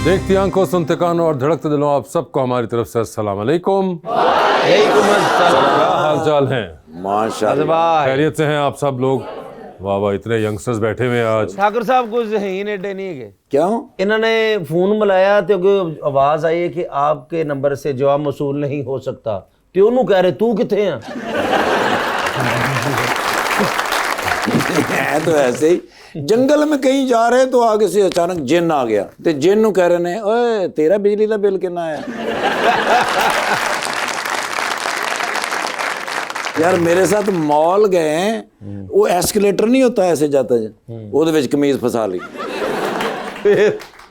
देखती आंखों, सुनते कानों और धड़कते दिलों, आप सबको हमारी तरफ से अस्सलाम वालेकुम। क्या हाल चाल है? माशाल्लाह, खैरियत से हैं आप सब लोग? वाह वाह, इतने यंगस्टर्स बैठे हुए हैं आज। ठाकुर साहब कुछ है ही नहीं है। क्यों? इन्होंने फोन मिलाया तो आवाज आई है कि आपके नंबर से जवाब मौसूल नहीं हो सकता। तो उन्होंने कह रहे तू किथे है? है तो ऐसे ही, जंगल में कहीं जा रहे तो आगे से अचानक जिन आ गया ते जिन नु कह रहे ने, ओए तेरा बिजली का बिल कितना आया? यार मेरे साथ मॉल गए, वो एस्केलेटर नहीं होता ऐसे जाता है, ਉਹਦੇ ਵਿੱਚ ਕਮੀਜ਼ ਫਸਾ ਲਈ,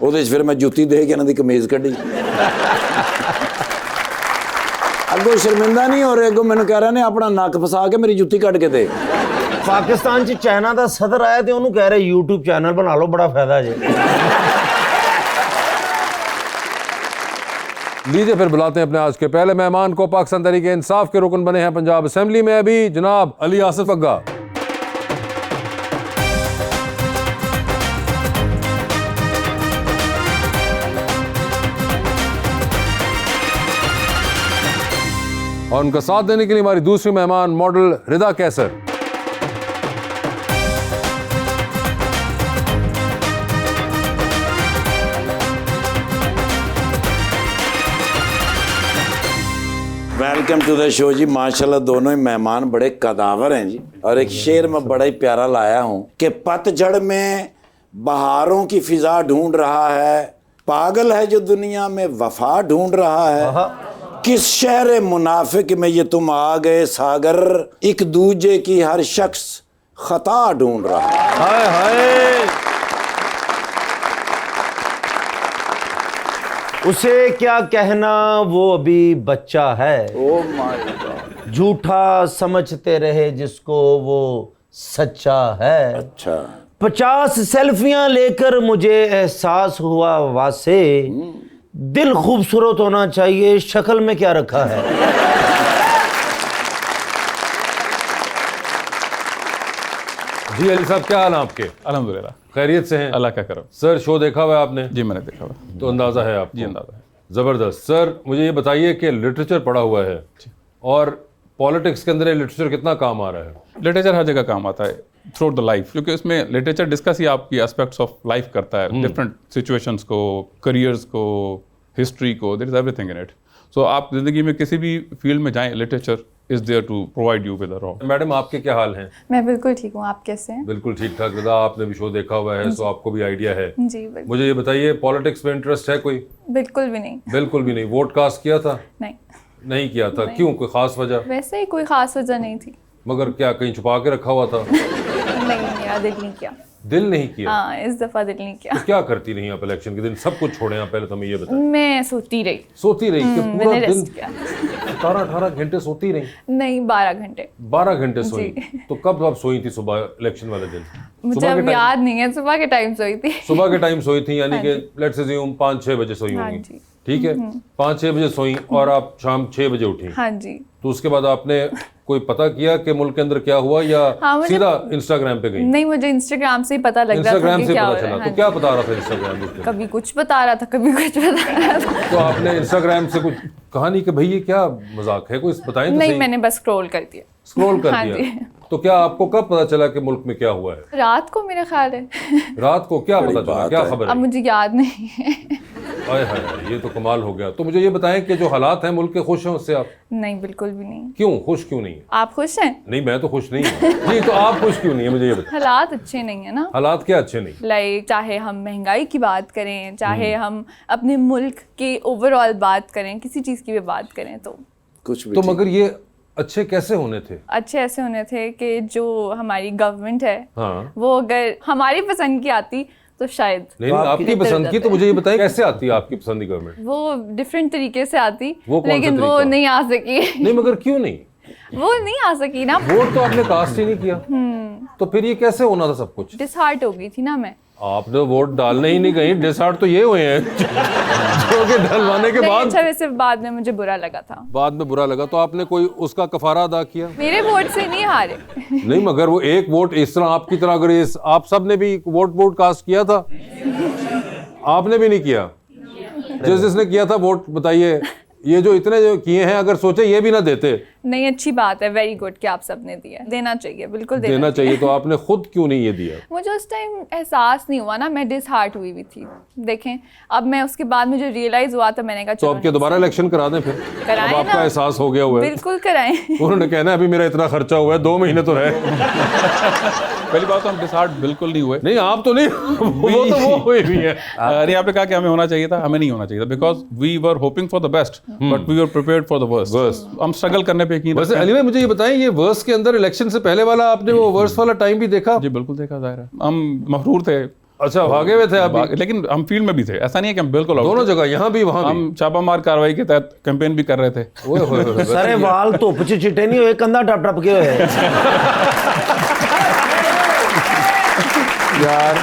ਉਹਦੇ ਵਿੱਚ ਫਿਰ ਮੈਂ ਜੁੱਤੀ ਦੇ ਕੇ ਇਹਨਾਂ ਦੀ ਕਮੀਜ਼ ਕੱਢੀ। ਅੱਗੋਂ ਸ਼ਰਮਿੰਦਾ ਨਹੀਂ ਹੋ ਰਿਹਾ, ਅੱਗੋਂ ਮੈਨੂੰ ਕਹਿ ਰਹੇ ਨੇ ਆਪਣਾ ਨੱਕ ਫਸਾ ਕੇ ਮੇਰੀ ਜੁੱਤੀ ਕੱਢ ਕੇ ਦੇ। पाकिस्तान च चाइना का सदर आया तो उन्होंने कह रहे यूट्यूब चैनल बना लो, बड़ा फायदा है। लीजिए फिर बुलाते हैं अपने आज के पहले मेहमान को। पाकिस्तान तहरीक इंसाफ के रुकन बने हैं पंजाब असेंबली में अभी, जनाब अली आसिफ अग्गा। और उनका साथ देने के लिए हमारी दूसरी मेहमान model Rida Qaiser. Welcome to the show ji. माशाल्लाह दोनों ही मेहमान बड़े कदावर हैं जी। और एक शेर मैं बड़ा ही प्यारा लाया हूँ कि पतझड़ में बहारों की फिजा ढूंढ रहा है, पागल है जो दुनिया में वफा ढूंढ रहा है, किस शहर मुनाफिक में ये तुम आ गए सागर, एक दूजे की हर शख्स खता ढूंढ रहा है। हाय हाय, उसे क्या कहना वो अभी बच्चा है, ओ माय गॉड, झूठा समझते रहे जिसको वो सच्चा है। अच्छा, 50 सेल्फियां लेकर मुझे एहसास हुआ वासे, दिल खूबसूरत होना चाहिए, शक्ल में क्या रखा है। जी अली साहब, क्या हाल है आपके? अल्हम्दुलिल्लाह, खैरियत से हैं? अल्लाह का करम। सर शो देखा हुआ है आपने? जी मैंने देखा हुआ। तो अंदाजा है आपको? जी अंदाजा है। जबरदस्त। सर मुझे ये बताइए कि लिटरेचर पढ़ा हुआ है और पॉलिटिक्स के अंदर लिटरेचर कितना काम आ रहा है? लिटरेचर हर जगह काम आता है थ्रू द लाइफ, क्योंकि उसमें लिटरेचर डिस्कस ही आपकी एस्पेक्ट्स ऑफ लाइफ करता है, डिफरेंट सिचुएशंस को, करियर्स को, हिस्ट्री को, there is everything in it. So आप जिंदगी में किसी भी फील्ड में जाएं, literature is there to provide you with a raw. Madam आपके क्या हाल हैं? मैं बिल्कुल ठीक हूँ, आप कैसे हैं? बिल्कुल ठीक ठाक। रिदा आपने भी शो देखा हुआ है, सो आपको भी आइडिया है। जी बिल्कुल। मुझे ये बताइए, पॉलिटिक्स में इंटरेस्ट है कोई? बिल्कुल भी नहीं। बिल्कुल भी नहीं। वोट कास्ट किया था? नहीं, नहीं किया था। क्यों, कोई खास वजह? वैसे ही कोई खास वजह नहीं थी। मगर क्या कहीं छुपा के रखा हुआ था? नहीं, मेरा दिल नहीं किया। दिल नहीं किया? हाँ, इस दफा दिल नहीं किया। तो क्या करती रही आप इलेक्शन के दिन? सब कुछ छोड़े आप, पहले तो हमें ये बताएं। मैं सोती रही। सोती रही कि पूरा मैंने दिन रेस्ट किया। 17-18 घंटे सोती रही? नहीं, 12 घंटे। 12 घंटे सोई? तो कब आप सोई थी सुबह इलेक्शन वाले दिन? मुझे सुबह के अब टाइम? याद नहीं है, सुबह के टाइम सोई थी। सुबह के टाइम सोई थी, यानी हाँ कि जी। लेट्स अज्यूम 5-6 बजे सोई हाँ होंगी। जी। ठीक है, 5-6 बजे सोई और आप शाम 6 बजे उठी। हाँ जी। तो उसके बाद आपने कोई पता किया कि मुल्क के अंदर क्या हुआ, या हाँ, मुझे- सीधा इंस्टाग्राम पे गई? नहीं, मुझे इंस्टाग्राम से ही पता लग रहा था इंस्टाग्राम कि से क्या पता हो रहा चला? है। तो हाँ क्या जी। बता रहा था इंस्टाग्राम पे? कभी कुछ बता रहा था, कभी कुछ बता रहा था। तो आपने इंस्टाग्राम से कुछ कहानी कि भाई ये क्या मजाक है, कोई बताएं तो नहीं, सही। मैंने बस स्क्रॉल कर दिया। स्क्रॉल कर हाँ दिया। जी। तो क्या आपको कब पता चला कि मुल्क में क्या हुआ है? रात को मेरा ख्याल है। रात को क्या बड़ी पता चला, बात क्या है। खबर अब है? मुझे याद नहीं है। हाय हाय, ये तो कमाल हो गया। तो मुझे ये बताएं कि जो हालात हैं मुल्क के, खुश हैं उससे आप? नहीं, बिल्कुल भी नहीं। क्यों खुश क्यों नहीं? आप खुश हैं? नहीं, मैं तो खुश नहीं हूँ। जी, तो आप खुश क्यों नहीं है, मुझे ये बताएं। हालात अच्छे नहीं है ना। हालात क्या अच्छे नहीं? लाइक चाहे हम महंगाई की बात करें, चाहे हम अपने मुल्क के ओवरऑल बात करें, किसी चीज़ की भी बात करें, तो कुछ भी तो ठीक। मगर ये अच्छे कैसे होने थे? अच्छे ऐसे होने थे कि जो हमारी गवर्नमेंट है हाँ, वो अगर हमारी पसंद की आती तो शायद नहीं नहीं, आपकी बेहतर पसंद की, हो तो मुझे ये बताएं कैसे आती है आपकी पसंद की गवर्नमेंट? वो डिफरेंट तरीके से आती, वो कौन सा लेकिन वो तरीका? नहीं आ सकी। नहीं, मगर क्यों नहीं? वो नहीं आ सकी ना। वोट तो आपने कास्ट ही नहीं किया, तो फिर ये कैसे होना था सब कुछ? डिसहार्ट हो गई थी ना मैं। आपने वोट डालने ही नहीं गई, डिसहार्ट तो ये हुए हैं जो कि डलवाने के नहीं, बाद अच्छा वैसे बाद में मुझे बुरा लगा था। बाद में बुरा लगा। तो आपने कोई उसका कफारा अदा किया? मेरे वोट से नहीं हारे। नहीं, मगर वो एक वोट इस तरह आपकी तरह, अगर आप सब ने भी वोट कास्ट किया था, आपने भी नहीं किया, थे। जिसने किया था वोट बताइए, ये जो इतने जो किए हैं, अगर सोचे ये भी ना देते। नहीं, अच्छी बात है, वेरी गुड कि आप सबने दिया, देना चाहिए, बिल्कुल देना चाहिए। तो आपने खुद क्यों नहीं ये दिया? मुझे उस टाइम एहसास नहीं हुआ ना, मैं डिसहार्ट हुई थी। देखें, अब मैं उसके बाद मुझे रियलाइज हुआ तो मैंने कहा तो अब क्या दोबारा इलेक्शन करा दें फिर? कराएं अब आपका ना। एहसास हो गया हुआ है। बिल्कुल कराएं। उन्होंने कहना है अभी मेरा इतना खर्चा हुआ है, 2 महीने तो रहे। पहली बात तो हम डिसहार्ट बिल्कुल नहीं हुए। नहीं, आप तो नहीं, वो तो वो हुए भी है। नहीं, आपने कहा कि हमें होना चाहिए था, हमें नहीं होना चाहिए था, because we were hoping for the best but we were prepared for the worst. हम स्ट्रगल करने पे यकीन वैसे रखते हैं। अली भाई मुझे ये बताएं, ये वर्स के अंदर इलेक्शन से पहले वाला आपने वो वर्स वाला टाइम भी देखा? जी बिल्कुल देखा, जाहिर है हम मफरूर थे। अच्छा, भागे हुए थे आप? लेकिन हम फील्ड में भी थे, ऐसा नहीं है कि हम बिल्कुल out दोनों थे। जगह, यहाँ भी वहाँ भी। हम छापामार कार्रवाई के तहत कैंपेन भी कर रहे थे। ओए होए होए, वैसे सारे वाल धुप च चिट्टे नहीं हुए, कंधा टप टप के हुए। यार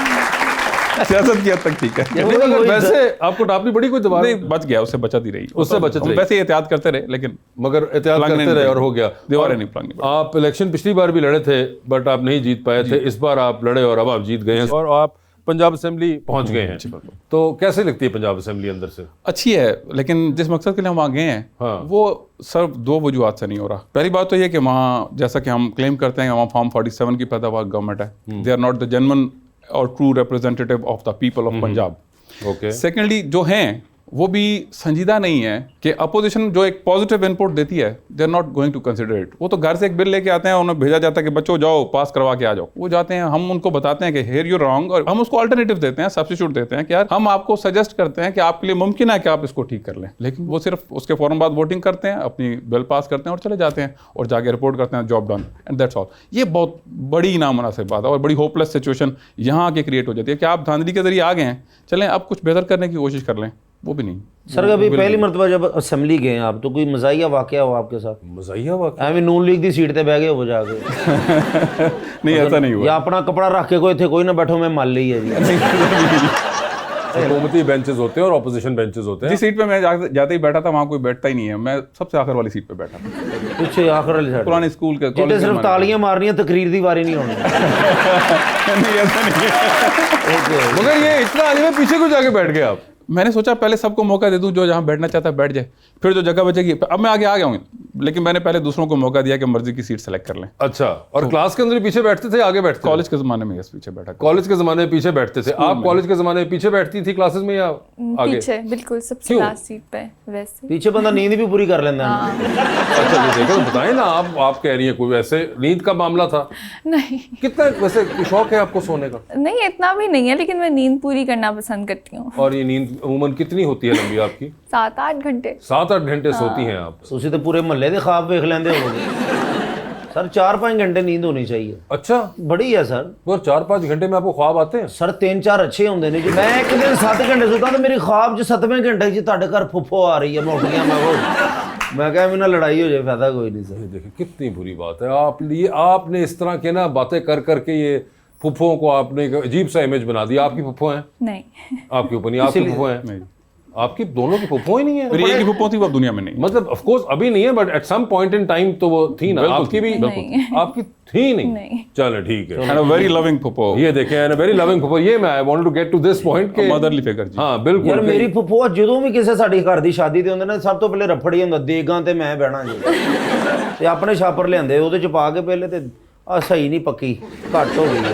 सियासत की हद तक ठीक है। नहीं, मगर वैसे आपको टापनी पड़ी कोई दोबारा? नहीं, बच गया, उससे बचत ही रही। उससे बचत हम रही। वैसे ही एहतियात करते रहे, लेकिन मगर एहतियात प्लंग करते नहीं रहे पड़ी। और हो गया। दीवारें और नहीं प्लंग नहीं पड़ी। आप इलेक्शन पिछली बार भी लड़े थे बट आप नहीं जीत पाए थे। इस बार आप लड़े और अब आप जीत गए हैं और आप पंजाब असेंबली पहुंच गए हैं। तो कैसे लगती है पंजाब असेंबली अंदर से? अच्छी है, लेकिन जिस मकसद के लिए हम वहाँ गए हैं हाँ। वो सिर्फ 2 वजूहत से नहीं हो रहा। पहली बात तो ये कि वहाँ, जैसा कि हम क्लेम करते हैं, वहाँ फॉर्म 47 की पैदावार गवर्नमेंट है। They are not the genuine और true representative of the people of Punjab. Okay. Secondly, जो हैं वो भी संजीदा नहीं है कि अपोजिशन जो एक पॉजिटिव इनपुट देती है, they are not going to consider it. वो तो घर से एक बिल लेके आते हैं, उन्हें भेजा जाता है कि बच्चों जाओ पास करवा के आ जाओ। वो जाते हैं, हम उनको बताते हैं कि हियर यू रॉन्ग, और हम उसको अल्टरनेटिव देते हैं, सब्स्टिट्यूट देते हैं कि यार हम आपको सजेस्ट करते हैं कि आपके लिए मुमकिन है कि आप इसको ठीक कर लें। लेकिन वो सिर्फ उसके फौरन बाद वोटिंग करते हैं, अपनी बिल पास करते हैं और चले जाते हैं और जाके रिपोर्ट करते हैं, job done, and that's all. ये बहुत बड़ी नामुनासिब बात है और बड़ी होपलेस सिचुएशन यहाँ आके क्रिएट हो जाती है कि आप धांधली के जरिए आ गए हैं, चलें अब कुछ बेहतर करने की कोशिश कर लें, वो भी नहीं। सर कभी पहली मरतबा जब असेंबली गए आप तो कोई मज़ाहिया वाक़या हो आपके साथ? मज़ाहिया वाक़या? ਐਵੇਂ ਨੂਨ ਲੀਗ ਦੀ ਸੀਟ ਤੇ ਬਹਿ ਗਏ ਹੋ ਜਾ ਕੇ नहीं, ऐसा नहीं हुआ। या अपना कपड़ा रख के कोई थे कोई ना बैठो मैं मान ली है जी। हुकूमती बेंचेस होते हैं और ऑपोजिशन बेंचेस होते हैं। जिस सीट पे मैं जाते ही बैठा था वहाँ कोई बैठता ही नहीं है, मैं सबसे आखिर वाली सीट पे बैठा था। ਪਿੱਛੇ ਆਖਰ ਵਾਲੀ ਸਾਈਡ पुराने स्कूल के ਜਿੱਤੇ कॉलेज के सिर्फ हमारे- ਤਾਲੀਆਂ ਮਾਰਨੀਆਂ ਤਕਰੀਰ ਦੀ ਵਾਰੀ ਨਹੀਂ ਹੋਣੀ। नहीं, ऐसा नहीं है। मगर ये इतना आगे में पीछे क्यों जाके बैठ गए आप? मैंने सोचा पहले सबको मौका दे दूं, जो जहाँ बैठना चाहता है बैठ जाए, फिर जो जगह बचेगी। अब मैं आगे आ गया हूँ, लेकिन मैंने पहले दूसरों को मौका दिया कि मर्जी की सीट सेलेक्ट कर लें। अच्छा, और क्लास के अंदर भी पीछे बैठते थे, आगे बैठते थे? कॉलेज के ज़माने में यस पीछे बैठा। कॉलेज के ज़माने में पीछे बैठते थे आप? कॉलेज के ज़माने में पीछे बैठती थी क्लासेस में या आगे? पीछे, बिल्कुल सबसे क्यों? लास्ट सीट पे। वैसे पीछे बंदा नींद भी पूरी कर लेता है। अच्छा, ये देखो, बताएं ना, आप कह रही हैं कोई वैसे नींद का मामला था? नहीं, कितना वैसे शौक है आपको सोने का? नहीं इतना भी नहीं है, लेकिन मैं नींद पूरी करना पसंद करती हूँ। और ये नींद अमूमन कितनी होती है लंबी आपकी? 7-8 घंटे। 7-8 घंटे सोती हैं आप? ਤੁਸੀਂ ਤਾਂ ਪੂਰੇ ਮਹੱਲੇ ਦੇ ਖਾਬ ਵੇਖ ਲੈਂਦੇ ਹੋਗੇ। सर 4-5 घंटे नींद होनी चाहिए। अच्छा, बड़ी है सर। और 4-5 घंटे में आपको ख्वाब आते हैं? सर 3-4 अच्छे होंगे ने जी। मैं एक दिन 7 घंटे सोता तो मेरी ख्वाब च 7वें घंटे च ਤੁਹਾਡੇ घर फुफ्फो आ रही है, मैं उठ गया। मैं कहा मेरा लड़ाई हो जाए, फायदा कोई नहीं सर। देखिए कितनी बुरी बात है। आपने इस तरह के ना बातें कर करके ये फुफ्फों को आपने एक अजीब सा इमेज बना दिया। आपकी फुफ्फो हैं? नहीं, आपके ऊपर नहीं, आपकी फुफ्फो हैं? नहीं, आपकी दोनों की फुफ्फो ही नहीं है? मेरी एक ही फुप्पो थी, वो अब दुनिया में नहीं। मतलब ऑफ कोर्स अभी नहीं है, but at some point in time तो वो थी ना। बिल्कुल आपकी भी नहीं। आपकी थी नहीं? नहीं। चलो ठीक है। एंड अ वेरी लविंग फुप्पो, ये देखें, एंड वेरी लविंग फुफ्फो। ये मैं I wanted to get to this point के मदरली फिगर जी। हाँ बिल्कुल। ਯਾਰ ਮੇਰੀ ਫੁੱਫੋ ਜਦੋਂ ਵੀ ਕਿਸੇ ਸਾਡੀ ਘਰ ਦੀ ਸ਼ਾਦੀ ਤੇ ਹੁੰਦੇ ਨੇ, ਸਭ ਤੋਂ ਪਹਿਲੇ ਰਫੜ ਹੀ ਹੁੰਦਾ ਦੇਗਾਂ ਤੇ ਮੈਂ ਬਹਿਣਾ ਜੀ। ਤੇ ਆਪਣੇ ਛਾਪਰ ਲਿਆਂਦੇ ਉਹਦੇ ਚ ਪਾ ਕੇ ਪਹਿਲੇ ਤੇ ਆ ਸਹੀ ਨਹੀਂ पक्की घट हो गई है।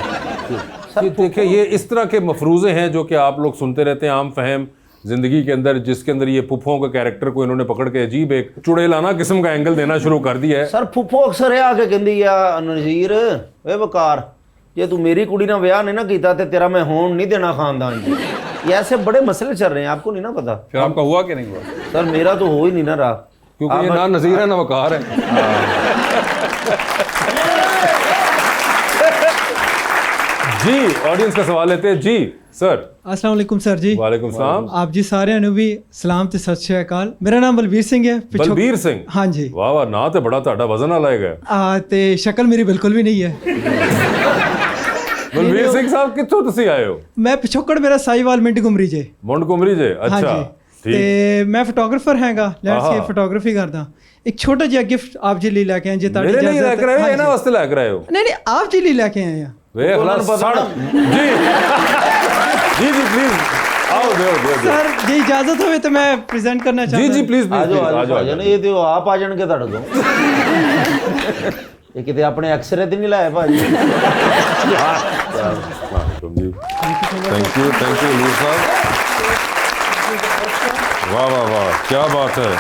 ये देखिए, ये इस तरह के मफरूज़े हैं जो कि आप लोग सुनते रहते हैं आम फहम ज़िंदगी के अंदर, जिसके अंदर ये फुफ्फों के कैरेक्टर को इन्होंने पकड़ के अजीब एक चुड़ैलाना किस्म का एंगल देना शुरू कर दिया है। ਸਰ ਫੁੱਫੋ ਅਕਸਰ ਇਹ ਆ ਕੇ ਕਹਿੰਦੀ ਆ, ਨਜ਼ੀਰ ਏ ਵਕਾਰ, ਜੇ ਤੂੰ ਮੇਰੀ ਕੁੜੀ ਨਾਲ ਵਿਆਹ ਨਹੀਂ ਨਾ ਕੀਤਾ ਤੇ ਤੇਰਾ ਮੈਂ ਹੋਣ ਨਹੀਂ ਦੇਣਾ ਖਾनदान जी। ये ऐसे बड़े मसले चल रहे हैं, आपको नहीं ना पता? फिर आपका हुआ कि नहीं हुआ? सर मेरा तो हो ही नहीं ना रहा, क्योंकि ये ना नज़ीर है ना वकार है। जी, ऑडियंस का सवाल लेते हैं। जी सर। अस्सलाम वालेकुम सर जी। वालेकुम सलाम। आप जी सारिਆਂ ਨੂੰ ਵੀ ਸਲਾਮ ਤੇ ਸਤਿ ਸ਼੍ਰੀ ਅਕਾਲ। ਮੇਰਾ ਨਾਮ ਬਲਬੀਰ ਸਿੰਘ ਹੈ। बलबीर सिंह? हाँ जी। वाह वाह, ना तो बड़ा ਤੁਹਾਡਾ ਵਜ਼ਨ ਵਾਲਾ ਹੈਗਾ। ਤੇ ਸ਼ਕਲ ਮੇਰੀ ਬਿਲਕੁਲ ਵੀ ਨਹੀਂ ਹੈ। बलबीर सिंह साहब कित्थों ਤੁਸੀਂ ਆਏ ਹੋ? ਮੈਂ ਪਿਛੋਕੜ ਮੇਰਾ ਸਾਈਵਾਲ ਮਿੰਟ ਗੁਮਰੀ ਜੇ। ਮੌਂਟਗੋਮਰੀ ਜੇ? हाँ अच्छा जी। ठीक। ਤੇ ਮੈਂ ਫੋਟੋਗ੍ਰਾਫਰ ਹੈਗਾ, ਲੈਂਡਸਕੇਪ ਫੋਟੋਗ੍ਰਾਫੀ ਕਰਦਾ। ਇੱਕ ਛੋਟਾ ਜਿਹਾ ਗਿਫਟ ਆਪ ਜੀ ਲਈ ਲੈ ਕੇ ਆਏ ਜੇ ਤੁਹਾਡੀ मेरे लिए इजाजत लेकर आए हो हाँ या ना जी। वास्ते लेकर आए हो? नहीं नहीं, आप जी ਲਈ ਲੈ ਕੇ ਆਏ ਆ। वे उन्होंने खलास पता सड़ जी जी जी प्लीज आओ दो सर जी इजाजत हो तो मैं प्रेजेंट करना जी चाहता जी हूं। प्लीज ਆ ਜਾਓ आ जाओ ਭਾਜੀ ਇਹ ਤੇ ਉਹ ਆਪ ਆ ਜਾਣਗੇ ਤੁਹਾਡੇ ਕੋਲ ਇਹ ਕਿਤੇ ਆਪਣੇ ਐਕਸਰੇ ਤੇ ਨਹੀਂ ਲਾਏ ਭਾਜੀ थैंक यू नूर साहब वाह वाह वाह क्या बात है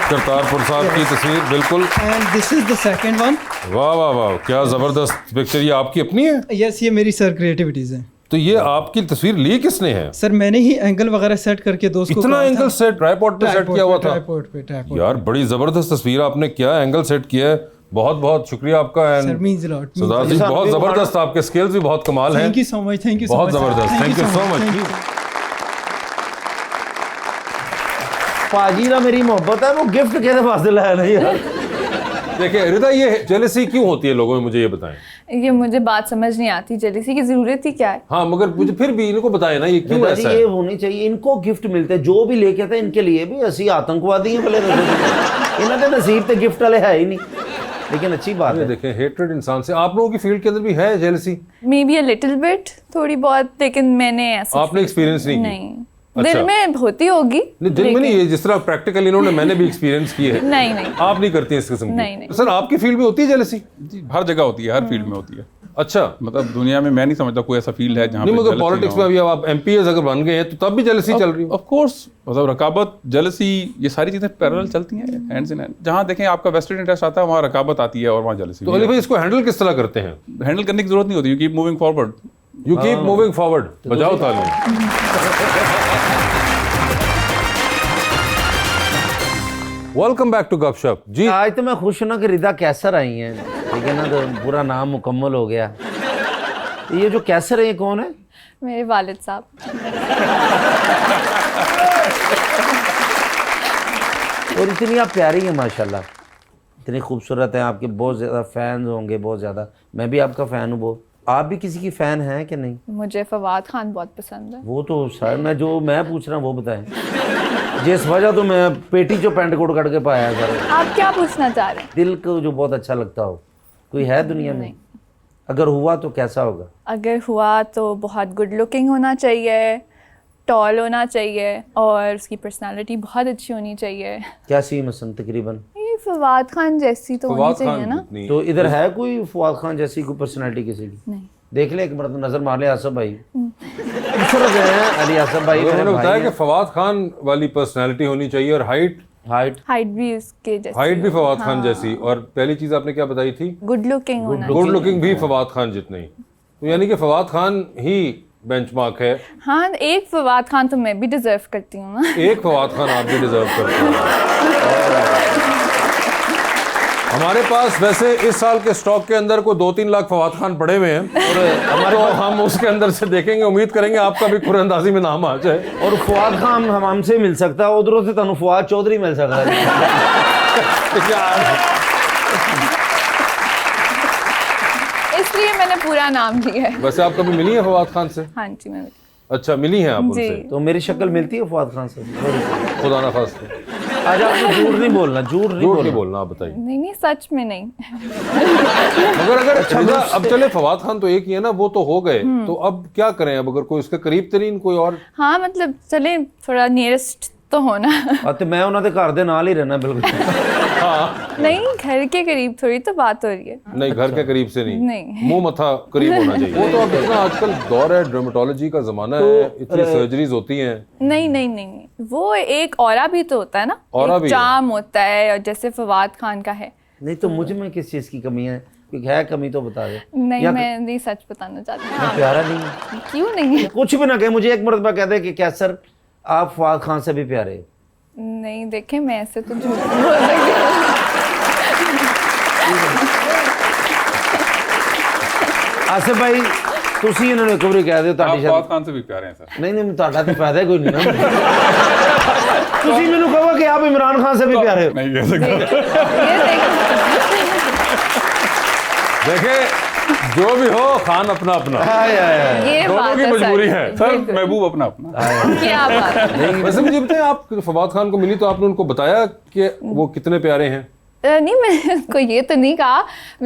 करतारपुर साहब की तस्वीर बिल्कुल and this is the second one. वाह वाह वाह क्या ज़बरदस्त पिक्चर ये आपकी अपनी है यस ये मेरी सर क्रिएटिविटीज है तो ये आपकी तस्वीर ली किसने है सर मैंने ही एंगल वगैरह सेट करके दोस्त को इतना कहा था। एंगल सेट ट्राइपॉड पे सेट किया हुआ था ट्राइपॉड यार बड़ी ज़बरदस्त तस्वीर आपने क्या एंगल सेट किया है बहुत बहुत शुक्रिया आपका sir and means a lot. Sardar ji बहुत ज़बरदस्त आपके स्किल्स भी बहुत कमाल हैं thank you so much thank you बहुत ज़बरदस्त थैंक यू सो मच ਭਾਜੀ ਨਾਲ ਮੇਰੀ ਮੁਹੱਬਤ ਹੈ ਉਹ ਗਿਫਟ ਕਿਹਦੇ ਵਾਸਤੇ ਲਾਇਆ ਨਹੀਂ ਯਾਰ देखिए रिदा ये जेलसी क्यों होती है लोगों में मुझे ये बताएं ये मुझे बात समझ नहीं आती जेलसी की ज़रूरत ही क्या है। हाँ मगर मुझे फिर भी इनको बताएं ना ये क्यों जी ऐसा ये है होनी चाहिए इनको गिफ्ट मिलते हैं जो भी लेके आते हैं इनके लिए भी ਅਸੀਂ आतंकवादी हैं भले ਇਹਨਾਂ ਦੇ ਨਸੀਬ ਤੇ ਗਿਫਟ ਵਾਲੇ है ही नहीं लेकिन अच्छी बात ये है देखें हेट्रेड इंसान से आप लोगों की फील्ड के अंदर भी है jealousy may be a little bit थोड़ी बहुत लेकिन मैंने ऐसा आपने एक्सपीरियंस नहीं की नहीं अच्छा। दिल में होती होगी नहीं दिल में नहीं ये जिस तरह प्रैक्टिकल इन्होंने मैंने भी एक्सपीरियंस की है नहीं नहीं आप नहीं करती हैं इस किस्म की नहीं, नहीं। तो सर आपकी फील्ड में होती है जेलसी जी हर जगह होती है, हर फील्ड में होती है। अच्छा मतलब दुनिया में मैं नहीं समझता कोई ऐसा फील्ड है जहाँ नहीं पे मगर jealousy पॉलिटिक्स ना में हो। अभी अब आप एमपीएस अगर बन गए हैं तो तब भी जेलसी चल रही है ऑफ कोर्स मतलब रकाबत जेलसी ये सारी चीज़ें पैरेलल चलती हैं हैंड्स इन हैंड। जहाँ देखें आपका वेस्टेड इंटरेस्ट आता है वहाँ रकाबत आती है और वहाँ जेलसी तो अली भाई इसको हैंडल किस तरह करते हैं हैंडल करने की जरूरत नहीं होती, you keep moving forward. You keep moving forward बजाओ ताली वेलकम बैक टू गपशप जी आज तो मैं खुश हूं ना कि रिदा कैसर आई हैं ठीक है ना तो पूरा नाम मुकम्मल हो गया ये जो कैसर है ये कौन है मेरे वालिद साहब। और इतनी आप प्यारी हैं माशाल्लाह इतनी खूबसूरत हैं आपके बहुत ज़्यादा फैंस होंगे बहुत ज़्यादा मैं भी आपका फ़ैन हूँ बहुत आप भी किसी की फ़ैन हैं कि नहीं मुझे फवाद खान बहुत पसंद है। वो तो सर मैं पूछ रहा हूँ वो बताएं जिस वजह तो मैं पेटी जो पैंट कोट कट के पाया है सर आप क्या पूछना चाह रहे हैं? दिल को जो बहुत अच्छा लगता हो कोई है दुनिया में अगर हुआ तो कैसा होगा अगर हुआ तो बहुत गुड लुकिंग होना चाहिए, टॉल होना चाहिए और उसकी पर्सनालिटी बहुत अच्छी होनी चाहिए। क्या सी मसन तकरीबन ये फवाद खान जैसी तो होनी फवाद चाहिए खान ना। जितनी तो इधर है कोई फवाद खान जैसी कोई पर्सनालिटी किसी की नहीं देख ले एक बार तो नजर मार ले आसफ भाई खूबसूरत है अली आसफ भाई मेरे उन्होंने भाई बताया कि हैं। फवाद खान वाली पर्सनालिटी होनी चाहिए और हाइट हाइट भी उसके जैसी हाइट भी फवाद खान जैसी और पहली चीज आपने क्या बताई थी गुड लुकिंग होना गुड लुकिंग भी फवाद खान जितनी तो यानी कि फवाद खान ही बेंचमार्क है हाँ एक फवाद खान तो मैं भी डिजर्व करती हूँ ना। एक फवाद खान आप भी डिजर्व करते हैं हमारे पास वैसे इस साल के स्टॉक के अंदर कोई 2-3 लाख फवाद खान पड़े हुए हैं और हमारे तो हम उसके अंदर से देखेंगे उम्मीद करेंगे आपका भी कुरअंदाजी में नाम आ जाए और फवाद खान हम हमसे मिल सकता है उधरों से तनु फवाद चौधरी मिल सकता है इसलिए मैंने पूरा नाम लिया है। वैसे आप कभी मिली हैं फवाद खान से हाँ जी मैं अच्छा मिली हैं आप जी। उनसे तो मेरी शक्ल मिलती है फवाद खान से खुदा ना खास्ते आज आपको झूठ नहीं बोलना झूठ नहीं झूठ नहीं बोलना बोलना आप बताइए नहीं सच में नहीं। मगर अगर रिजा, अब चले फवाद खान तो एक ही है ना वो तो हो गए तो अब क्या करें अब अगर कोई उसके करीब तरीन कोई और हाँ मतलब चले थोड़ा नियरेस्ट तो होना। ਅਤੇ ਮੈਂ ਉਹਨਾਂ ਦੇ ਘਰ ਦੇ ਨਾਲ ਹੀ ਰਹਿਣਾ ਬਿਲकुल नहीं घर के करीब थोड़ी तो बात हो रही है। नहीं घर के करीब से नहीं नहीं। मुंह मथा करीब होना चाहिए वो तो अब इतना आजकल दौर है डर्मेटोलॉजी का जमाना है इतनी सर्जरीज होती हैं नहीं नहीं नहीं वो एक औरा भी तो होता है ना औरा एक भी है। चार्म होता है और जैसे फवाद खान का है। नहीं तो मुझ में किस चीज़ की कमी है क्योंकि है कमी तो बता दे नहीं या मैं नहीं सच बताना चाहती मैं प्यारा नहीं हूँ क्यों नहीं है? कुछ भी ना कहे मुझे एक मरतबा कह दे कि कैसर आप फवाद खान से भी प्यारे हो। नहीं देखे मैं ऐसे तो झूठ नहीं बोल सकती। ਆਸਿਫ ਭਾਈ ਤੁਸੀਂ ਇਹਨਾਂ ਨੂੰ ਇੱਕ ਵਾਰੀ ਕਹਿ ਦਿਓ आप ਤੁਹਾਡੀ फवाद ਸ਼ਾਦੀ खान से भी प्यारे हैं सर। ਨਹੀਂ ਨਹੀਂ ਤੁਹਾਡਾ ਤਾਂ ਫਾਇਦਾ ਹੀ ਕੋਈ ਨਹੀਂ ਨਾ ਤੁਸੀਂ ਮੈਨੂੰ ਕਹੋ ਕਿ ਆਪ ਇਮਰਾਨ ਖਾਨ से भी प्यारे हो नहीं कह सकता। ये देख देखे जो भी हो खान अपना अपना हाय हाय हाय ये दोनों बात की है मजबूरी सर। है। सर बिल्कुल। महबूब अपना अपना। क्या बात है। वैसे मुझे बताएं आप फवाद खान को मिली तो आपने उनको बताया कि वो कितने प्यारे हैं नहीं मैंने उनको ये तो नहीं कहा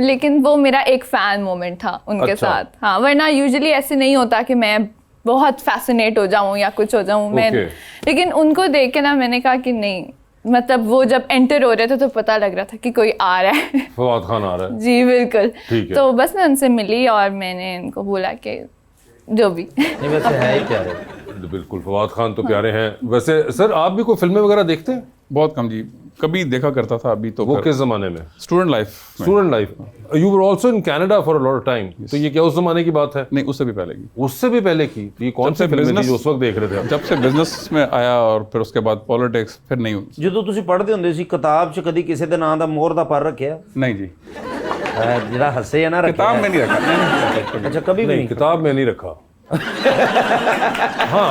लेकिन वो मेरा एक फैन मोमेंट था उनके अच्छा। साथ। हाँ वरना यूजुअली ऐसे नहीं होता कि मैं बहुत फैसिनेट हो जाऊं या कुछ हो जाऊं मैं। Okay. लेकिन उनको देख के ना मैंने कहा कि नहीं, मतलब वो जब एंटर हो रहे थे तो पता लग रहा था कि कोई आ रहा है। फवाद खान आ रहा है। जी बिल्कुल। ठीक है। तो बस मैं उनसे मिली और मैंने उनको बोला कि जो भी। नहीं वैसे है ही प्यारे। बिल्कुल, फवाद खान तो प्यारे हैं। वैसे सर आप भी कोई फिल्में वगैरह देखते हैं? बहुत कम जी, कभी देखा करता था, अभी तो वो किस जमाने में? Student life. Student life. You were also in Canada for a lot of time. तो ये क्या उस जमाने की बात है? नहीं, उससे भी पहले की। उससे भी पहले की? तो ये कौन सी फिल्में थी जो उस वक्त देख रहे थे आप? जब से बिजनेस में आया और फिर उसके बाद पॉलिटिक्स, फिर नहीं। ਜਦੋਂ ਤੁਸੀਂ ਪੜ੍ਹਦੇ ਹੁੰਦੇ ਸੀ ਕਿਤਾਬ 'ਚ ਕਦੀ ਕਿਸੇ ਦੇ ਨਾਂ ਦਾ ਮੋਹਰ ਦਾ ਪਰ ਰੱਖਿਆ? नहीं जी, ਜਿਹੜਾ ਹੱਸੇ ਆ ਨਾ ਰੱਖਿਆ किताब में नहीं रखा। नहीं, ਅੱਛਾ कभी भी नहीं, नहीं। किताब में नहीं रखा। हाँ,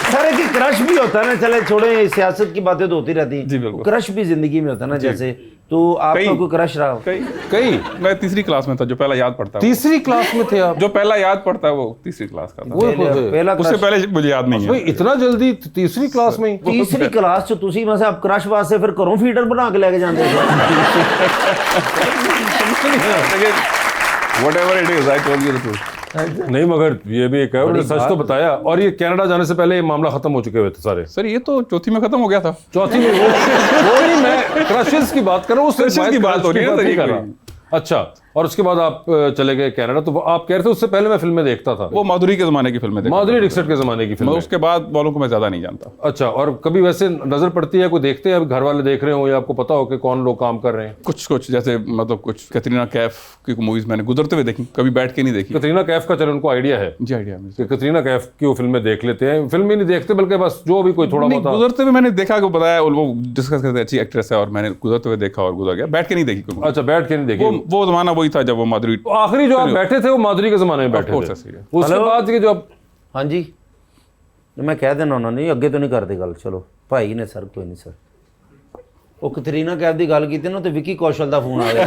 सर एक क्रश भी होता है ना, चले छोड़े सियासत की बातें तो होती रहती जी, हैं, बिल्कुल। क्रश भी जिंदगी में होता है ना, जैसे तो आपका कई- कोई क्रश रहा हो? कई मैं तीसरी क्लास में था, जो पहला याद पड़ता है तीसरी क्लास में थे आप? जो पहला याद पड़ता है वो तीसरी क्लास का था। वो पहला उससे क्रश पहले मुझे याद नहीं भाई है। इतना जल्दी तीसरी क्लास में ही? तीसरी क्लास च तुसी मतलब आप क्रश वास्ते फिर घरों फीडर बना के लेके जाते थे? Whatever it is, I told you the truth. नहीं, मगर ये भी एक है, उन्होंने सच तो बताया। और ये कनाडा जाने से पहले ये मामला खत्म हो चुके हुए थे सारे। सर ये तो चौथी में खत्म हो गया था। चौथी में वो नहीं, मैं क्रशेस की बात कर रहा हूँ, उससे Crushes की बात हो रही है ना, नहीं कर तरीके रहा। अच्छा, और उसके बाद आप चले गए कनाडा। तो आप कह रहे थे उससे पहले मैं फिल्में देखता था। वो माधुरी के जमाने की फिल्में देखा माधुरी था। डिक्सट के जमाने की मैं फिल्म। उसके बाद वालों को मैं ज्यादा नहीं जानता। अच्छा, और कभी वैसे नजर पड़ती है, कोई देखते हैं, अभी घर वाले देख रहे हो या आपको पता हो कि कौन लोग काम कर रहे हैं? कुछ कुछ जैसे मतलब कुछ कैटरीना कैफ की मूवीज मैंने गुजरते हुए देखी, कभी बैठ के नहीं देखी। कतरीना कैफ का चलो उनको आइडिया है जी, आइडिया है। कि कतरीना कैफ की वो फिल्में देख लेते हैं। फिल्म ही नहीं देखते बल्कि बस जो भी कोई थोड़ा नहीं, बहुत। गुजरते हुए मैंने देखा कि बताया, वो डिस्कस करते अच्छी एक्ट्रेस है, और मैंने गुजरते हुए देखा और गुजर गया, बैठ के नहीं देखी कोई। अच्छा, बैठ के नहीं देखी। वो जमाना वही था जब वो माधुरी। तो आखिरी जो आप बैठे थे वो माधुरी के जमाने में बैठे course, थे। ऐसे ही है। उसके Hello? बाद के जो आप हाँ जी, मैं कह देना उन्होंने नहीं अगे तो नहीं करते गल। चलो भाई ने सर कोई नहीं सर। वो कतरीना कैफ की गल की ना तो विकी कौशल का फोन आ गया।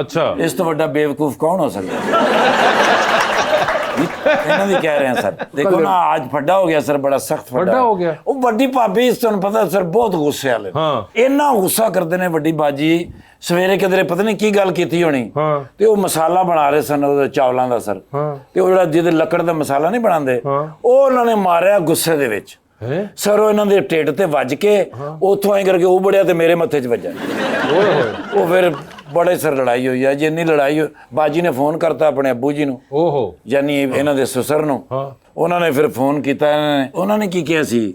अच्छा, ਇਸ ਤੋਂ ਵੱਡਾ ਬੇਵਕੂਫ ਕੌਣ ਹੋ ਸਕਦਾ ਹੈ? ਇਹਨਾਂ ਦੀ ਕਹਿ ਰਹੇ ਹਾਂ ਸਰ। ਦੇਖੋ ਨਾ ਅੱਜ ਵੱਡਾ ਹੋ ਗਿਆ ਸਰ, ਬੜਾ ਸਖਤ ਵੱਡਾ ਹੋ ਗਿਆ। ਉਹ ਵੱਡੀ ਭਾਬੀ ਤੁਹਾਨੂੰ ਪਤਾ ਸਰ ਬਹੁਤ ਗੁੱਸੇ ਵਾਲੇ ਨੇ। ਹਾਂ। ਇੰਨਾ ਗੁੱਸਾ ਕਰਦੇ ਨੇ ਵੱਡੀ ਬਾਜੀ। ਸਵੇਰੇ ਕਿਧਰੇ ਪਤਾ ਨਹੀਂ ਕੀ ਗੱਲ ਕੀਤੀ ਹੋਣੀ ਹਾਂ। ਤੇ ਉਹ ਮਸਾਲਾ ਬਣਾ ਰਹੇ ਸਨ ਉਹਦੇ ਚਾਵਲਾਂ ਦਾ ਸਰ। ਹਾਂ। ਤੇ ਉਹ ਜਿਹੜਾ ਜਿਹਦੇ ਲੱਕੜ ਦਾ ਮਸਾਲਾ ਨਹੀਂ ਬਣਾਉਂਦੇ, ਹਾਂ। ਉਹ ਉਹਨਾਂ ਨੇ ਮਾਰਿਆ ਗੁੱਸੇ ਦੇ ਵਿੱਚ। है? ਸਰ ਉਹ ਇਹਨਾਂ ਦੇ ਢਿੱਡ ਤੇ ਵੱਜ ਕੇ ਉੱਥੋਂ ਐਂ ਕਰਕੇ ਉਬੜਿਆ ਤੇ ਮੇਰੇ ਮੱਥੇ 'ਚ ਵੱਜਾ। ਉਹ ਫਿਰ ਬੜੇ ਸਰ ਲੜਾਈ ਹੋਈ ਹੈ। ਜਿੰਨੀ ਲੜਾਈ ਬਾਜੀ ਨੇ ਫੋਨ ਕਰਤਾ ਆਪਣੇ ਅੱਬੂ ਜੀ ਨੂੰ, ओहो। ਯਾਨੀ ਇਹਨਾਂ ਦੇ ਸੁਸਰ ਨੂੰ। ਹਾਂ। ਉਹਨਾਂ ਨੇ ਫਿਰ ਫੋਨ ਕੀਤਾ। ਉਹਨਾਂ ਨੇ ਕੀ ਕਿਹਾ ਸੀ?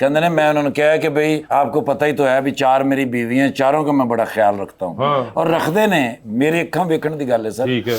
कहते ने मैं उन्होंने कहा कि भाई आपको पता ही तो है भी 4 मेरी बीवी हैं, चारों का मैं बड़ा ख्याल रखता हूँ। हाँ। और रखते ने मेरे अखा वेखण की गल है सर। ठीक है।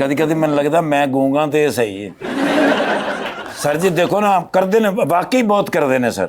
कभी कभी मैंने लगता मैं गूंगा तो ये सही है। सर जी देखो ना करते ने, वाकई बहुत करते ने सर।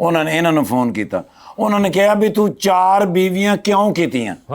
उन्होंने इन्होंने फोन किया। उन्होंने कहा भी तू 4 बीवियां क्यों कीतियां?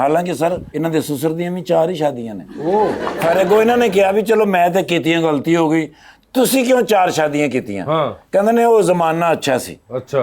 हालांकि सर इन्हों के ससुर दी भी 4 ही शादियां ने। फिर अगो इन्होंने कहा भी चलो मैं तो कीतियां, गलती हो गई, तुसी क्यों 4 शादियां कीतियां? हाँ। कहते ने वो जमाना अच्छा सी। अच्छा,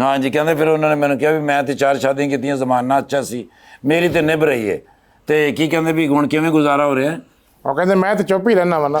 हाँ जी, कहते फिर उन्होंने मैंने कहा भी मैं तो 4 शादियां कीतियां, जमाना अच्छा सी, मेरी तो निभ रही है। तो की कहते भी हुण किवें गुजारा हो रहा है? और कहते मैं तो चुप ही रहना वरना.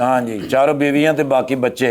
हाँ जी, 4 बीवियां ते बाकी बच्चे।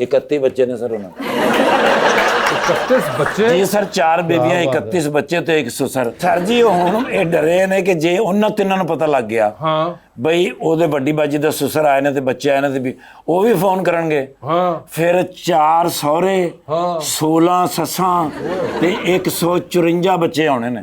31 बच्चे ने सर उन्होंने। 31 बच्चे? जी सर, 4 बेबियां, 31 बच्चे तो एक सुसर। सर जी हुण ये डरे ने कि जे उन्हां तिन्हां नूं पता लग गया हाँ। बई ओदे वड्डी बाजी दा सुसर आए ने ते बच्चे आए ने ते भी वो भी फोन करनगे। हाँ। फिर 4 सौरे, हाँ। 16 सस्सां ते 154 बच्चे आने ने।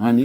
ਹਾਂਜੀ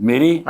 ਮੇਰੀ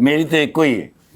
ਮੇਰੀ ਤੇ ਇੱਕੋ ਹੀ ਹੈ।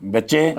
ਬੱਚੇ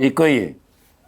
ਇੱਕੋ ਹੀ ਹੈ।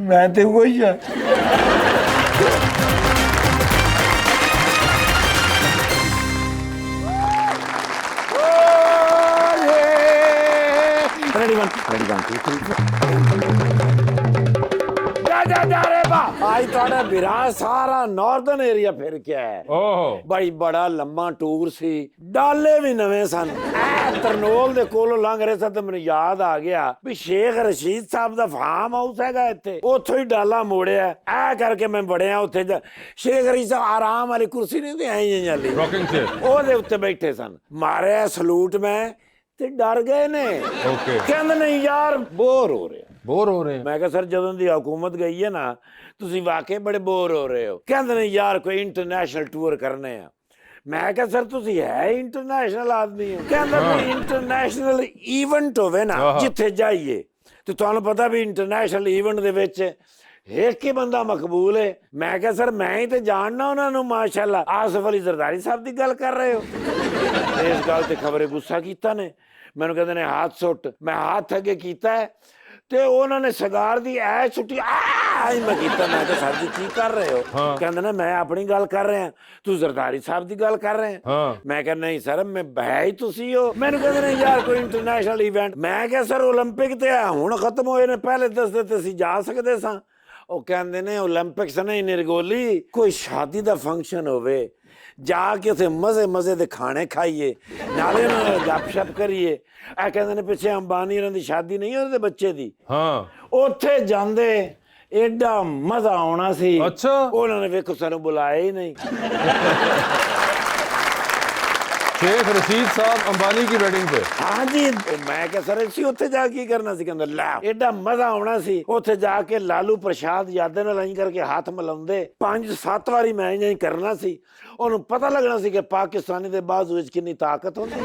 ਮੈਂ ਤੇ ਉਹੀ ਆ। Ready one, two, three, ਜਾ ਰੇ ਬਾ ਅੱਜ ਤੁਹਾਡਾ ਵਿਰਾਜ ਸਾਰਾ ਨਾਰਥਰਨ ਏਰੀਆ ਫਿਰ ਕੇ ਆਇਆ। ਓਹ ਬਾਈ ਬੜਾ ਲੰਮਾ ਟੂਰ ਸੀ, ਡਾਲੇ ਵੀ ਨਵੇਂ ਸਨ। ਐ ਤਰਨੋਲ ਦੇ ਕੋਲੋਂ ਲੰਘ ਰਹੇ ਸਨ ਤੇ ਮੈਨੂੰ ਯਾਦ ਆ ਗਿਆ ਵੀ ਸ਼ੇਖ ਰਸ਼ੀਦ ਸਾਹਿਬ ਦਾ ਫਾਰਮ ਹਾਊਸ ਹੈਗਾ ਇੱਥੇ, ਉੱਥੋਂ ਹੀ ਡਾਲਾ ਮੋੜਿਆ। ਐ ਕਰਕੇ ਮੈਂ ਵੜਿਆ ਉੱਥੇ। ਸ਼ੇਖ ਰਸ਼ੀਦ ਸਾਹਿਬ ਆਰਾਮ ਵਾਲੀ ਕੁਰਸੀ ਨਹੀਂ ਤੇ ਐਂ ਜਾਲੀ ਰੌਕਿੰਗ ਚੇਅਰ ਉਹਦੇ ਉੱਤੇ ਬੈਠੇ ਸਨ। ਮਾਰਿਆ ਸਲੂਟ ਮੈਂ ਤੇ ਡਰ ਗਏ ਨੇ। ਓਕੇ ਕਹਿੰਦੇ ਨਹੀਂ ਯਾਰ ਬੋਰ ਹੋ ਰਿਹਾ। बोर हो रहे हैं। ਮੈਂ ਕਿਹਾ ਸਰ ਜਦੋਂ ਦੀ ਹਕੂਮਤ ਗਈ ਹੈ ਨਾ ਤੁਸੀਂ ਵਾਕਈ ਬੜੇ ਬੋਰ ਹੋ ਰਹੇ ਹੋ। ਕਹਿੰਦੇ ਨੇ ਯਾਰ ਕੋਈ ਇੰਟਰਨੈਸ਼ਨਲ ਟੂਰ ਕਰਨੇ ਆ। ਮੈਂ ਕਿਹਾ ਸਰ ਤੁਸੀਂ ਹੈ ਇੰਟਰਨੈਸ਼ਨਲ ਆਦਮੀ ਹੋ। ਕਹਿੰਦਾ ਕੋਈ ਇੰਟਰਨੈਸ਼ਨਲ ਈਵੈਂਟ ਹੋਵੇ ਨਾ ਜਿੱਥੇ ਜਾਈਏ ਤੇ ਤੁਹਾਨੂੰ ਪਤਾ ਵੀ ਇੰਟਰਨੈਸ਼ਨਲ ਈਵੈਂਟ ਦੇ ਵਿੱਚ ਇੱਕ ਹੀ ਬੰਦਾ ਮਕਬੂਲ ਹੈ। ਮੈਂ ਕਿਹਾ ਸਰ ਮੈਂ ਹੀ ਤੇ ਜਾਣਨਾ ਉਹਨਾਂ ਨੂੰ। ਮਾਸ਼ਾਅੱਲਾ ਆਸਫ ਅਲੀ ਜ਼ਰਦਾਰੀ ਸਾਹਿਬ ਦੀ ਗੱਲ ਕਰ ਰਹੇ ਹੋ। ਇਸ ਗੱਲ ਤੇ ਖਬਰੇ ਗੁੱਸਾ ਕੀਤਾ ਨੇ। ਮੈਨੂੰ ਕਹਿੰਦੇ ਨੇ ਹੱਥ ਸੁੱਟ। ਮੈਂ ਹੱਥ ਅੱਗੇ ਕੀਤਾ ਤੇ ਉਹਨਾਂ ਨੇ ਸਗਾਰ ਦੀ ਐ ਛੁੱਟੀ ਆਈ ਮੈਂ ਕੀਤਾ। ਮੈਂ ਕਿਹਾ ਸਰ ਜੀ ਕੀ ਕਰ ਰਹੇ ਹੋ? ਕਹਿੰਦੇ ਨੇ ਮੈਂ ਆਪਣੀ ਗੱਲ ਕਰ ਰਿਹਾ, ਤੂੰ ਜ਼ਰਦਾਰੀ ਸਾਹਿਬ ਦੀ ਗੱਲ ਕਰ ਰਹੇ। ਮੈਂ ਕਿਹਾ ਨਹੀਂ ਸਰ ਮੈਂ ਹੈ ਹੀ ਤੁਸੀਂ ਹੋ। ਮੈਨੂੰ ਕਹਿੰਦੇ ਨੇ ਯਾਰ ਕੋਈ ਇੰਟਰਨੈਸ਼ਨਲ ਇਵੈਂਟ। ਮੈਂ ਕਿਹਾ ਸਰ ਓਲੰਪਿਕ ਤੇ ਹੁਣ ਖਤਮ ਹੋਏ ਨੇ, ਪਹਿਲੇ ਦੱਸਦੇ ਤੇ ਅਸੀਂ ਜਾ ਸਕਦੇ ਸਾਂ। ਉਹ ਕਹਿੰਦੇ ਨੇ ਓਲੰਪਿਕਸ ਨਹੀਂ ਨਿਰਗੋਲੀ, ਕੋਈ ਸ਼ਾਦੀ ਦਾ ਫੰਕਸ਼ਨ ਹੋਵੇ ਜਾ ਕੇ ਉੱਥੇ ਮਜ਼ੇ ਦੇ ਖਾਣੇ ਖਾਈਏ, ਨਾਲੇ ਉਹਨਾਂ ਨਾਲ ਗੱਪਸ਼ਪ ਕਰੀਏ। ਇਹ ਕਹਿੰਦੇ ਨੇ ਪਿੱਛੇ ਅੰਬਾਨੀ ਉਹਨਾਂ ਦੀ ਸ਼ਾਦੀ ਨਹੀਂ ਉਹਦੇ ਬੱਚੇ ਦੀ, ਹਾਂ ਉੱਥੇ ਜਾਂਦੇ ਐਡਾ ਮਜ਼ਾ ਆਉਣਾ ਸੀ। ਅੱਛਾ ਉਹਨਾਂ ਨੇ ਵੇਖੋ ਸਾਨੂੰ ਬੁਲਾਇਆ ਹੀ ਨਹੀਂ। शेख रशीद साहब अंबानी की वेडिंग पे। हाँ जी मैं क्या सर ਅਸੀਂ ਉੱਥੇ ਜਾ ਕੇ ਕਰਨਾ ਸੀ? ਕਹਿੰਦਾ ਲੈ ਐਡਾ ਮਜ਼ਾ ਆਉਣਾ ਸੀ ਉੱਥੇ ਜਾ ਕੇ। ਲਾਲੂ ਪ੍ਰਸ਼ਾਦ ਯਾਦਾਂ ਨਾਲ ਐਂ ਕਰਕੇ ਹੱਥ ਮਿਲਾਉਂਦੇ 5-7 ਵਾਰੀ ਮੈਂ ਐਂ ਕਰਨਾ ਸੀ। ਉਹਨੂੰ ਪਤਾ ਲੱਗਣਾ ਸੀ ਕਿ ਪਾਕਿਸਤਾਨੀ ਦੇ ਬਾਜ਼ੂ ਵਿੱਚ ਕਿੰਨੀ ਤਾਕਤ ਹੁੰਦੀ।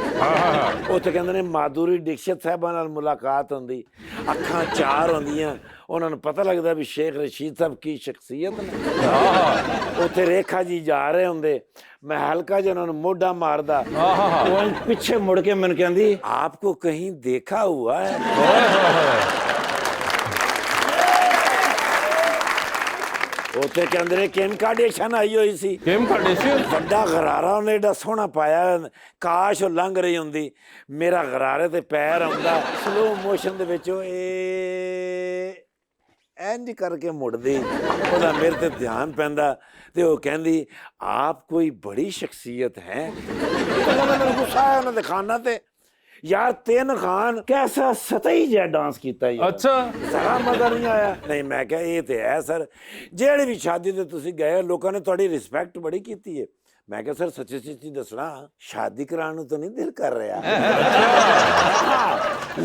ਉੱਥੇ ਕਹਿੰਦੇ ਨੇ ਮਾਧੁਰੀ ਦੀਕਸ਼ਿਤ ਸਾਹਿਬਾਂ ਨਾਲ ਮੁਲਾਕਾਤ ਹੁੰਦੀ, ਅੱਖਾਂ ਚਾਰ ਹੁੰਦੀਆਂ। ਉਹਨਾਂ ਨੂੰ ਪਤਾ ਲੱਗਦਾ ਵੀ ਸ਼ੇਖ ਰਸ਼ੀਦ ਸਾਹਿਬ ਕੀ ਸ਼ਖਸੀਅਤ ਨੇ। ਉੱਥੇ ਰੇਖਾ ਜੀ ਜਾ ਰਹੇ ਹੁੰਦੇ, ਮੈਂ ਹਲਕਾ ਜਿਹਾ ਉਹਨਾਂ ਨੂੰ ਮੋਢਾ ਮਾਰਦਾ। ਉਹ ਪਿੱਛੇ ਮੁੜ ਕੇ ਮੈਨੂੰ ਕਹਿੰਦੀ ਆਪਕੋ ਕਹੀਂ ਦੇਖਾ ਹੁਆ ਹੈ। ਉੱਥੇ ਕਹਿੰਦੇ ਨੇ ਕਿਮ ਕਾਰਡੇਸ਼ਨ ਆਈ ਹੋਈ ਸੀ। किम कार्डेशियन ਵੱਡਾ ਗਰਾਰਾ ਉਹਨੇ ਏਡਾ ਸੋਹਣਾ ਪਾਇਆ, ਕਾਸ਼ ਉਹ ਲੰਘ ਰਹੀ ਹੁੰਦੀ, ਮੇਰਾ ਗਰਾਰੇ ਤੇ ਪੈਰ ਆਉਂਦਾ ਸਲੋ ਮੋਸ਼ਨ ਦੇ ਵਿੱਚ। ਉਹ ਇੰਝ ਕਰਕੇ ਮੁੜਦੀ, ਉਹਦਾ ਮੇਰੇ ਤੇ ਧਿਆਨ ਪੈਂਦਾ ਤੇ ਉਹ ਕਹਿੰਦੀ ਆਪ ਕੋਈ ਬੜੀ ਸ਼ਖਸੀਅਤ ਹੈ। ਮੈਨੂੰ ਗੁੱਸਾ ਆਇਆ ਉਹਨਾਂ ਦੇ ਖਾਨਾ ਤੇ। ਯਾਰ 3 ਖਾਨ ਕੈਸਾ ਸਤਹੀ ਜਿਹਾ ਡਾਂਸ ਕੀਤਾ ਯਾਰ। अच्छा ਸਾਰਾ ਮਜ਼ਾ ਨਹੀਂ ਆਇਆ। ਨਹੀਂ ਮੈਂ ਕਿਹਾ ਇਹ ਤੇ ਹੈ ਸਰ, ਜਿਹੜੀ ਵੀ ਸ਼ਾਦੀ ਤੇ ਤੁਸੀਂ ਗਏ ਲੋਕਾਂ ਨੇ ਤੁਹਾਡੀ ਰਿਸਪੈਕਟ ਬੜੀ ਕੀਤੀ ਹੈ। ਮੈਂ ਕਿਹਾ ਸਰ ਸੱਚੀ ਦੱਸਣਾ ਸ਼ਾਦੀ ਕਰਾਉਣ ਨੂੰ ਤਾਂ ਨਹੀਂ ਦਿਲ ਕਰ ਰਿਹਾ।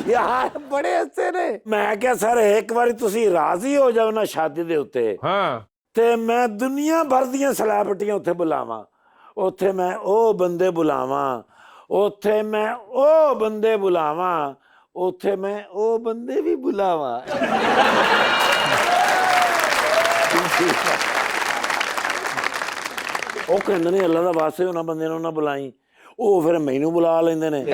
ਯਾਰ ਬੜੇ ਅੱਛੇ ਨੇ। ਮੈਂ ਕਿਹਾ ਸਰ ਇੱਕ ਵਾਰੀ ਤੁਸੀਂ ਰਾਜ਼ੀ ਹੋ ਜਾਓ ਨਾ ਸ਼ਾਦੀ ਦੇ ਉੱਤੇ, हाँ ਤੇ ਮੈਂ ਦੁਨੀਆ ਭਰ ਦੀਆਂ ਸੈਲੇਬ੍ਰਿਟੀਆਂ ਉੱਥੇ ਬੁਲਾਵਾਂ, ਉੱਥੇ ਮੈਂ ਉਹ ਬੰਦੇ ਬੁਲਾਵਾਂ, ਉੱਥੇ ਮੈਂ ਉਹ ਬੰਦੇ ਬੁਲਾਵਾਂ, ਉੱਥੇ ਮੈਂ ਉਹ ਬੰਦੇ ਵੀ ਬੁਲਾਵਾਂ। ਉਹ ਕਹਿੰਦੇ ਨੇ ਅੱਲਾ ਦਾ ਵਾਸਤੇ ਉਹਨਾਂ ਬੰਦੇ ਨੂੰ ਨਾ ਬੁਲਾਈ। ਉਹ ਫਿਰ ਮੈਨੂੰ ਬੁਲਾ ਲੈਂਦੇ ਨੇ।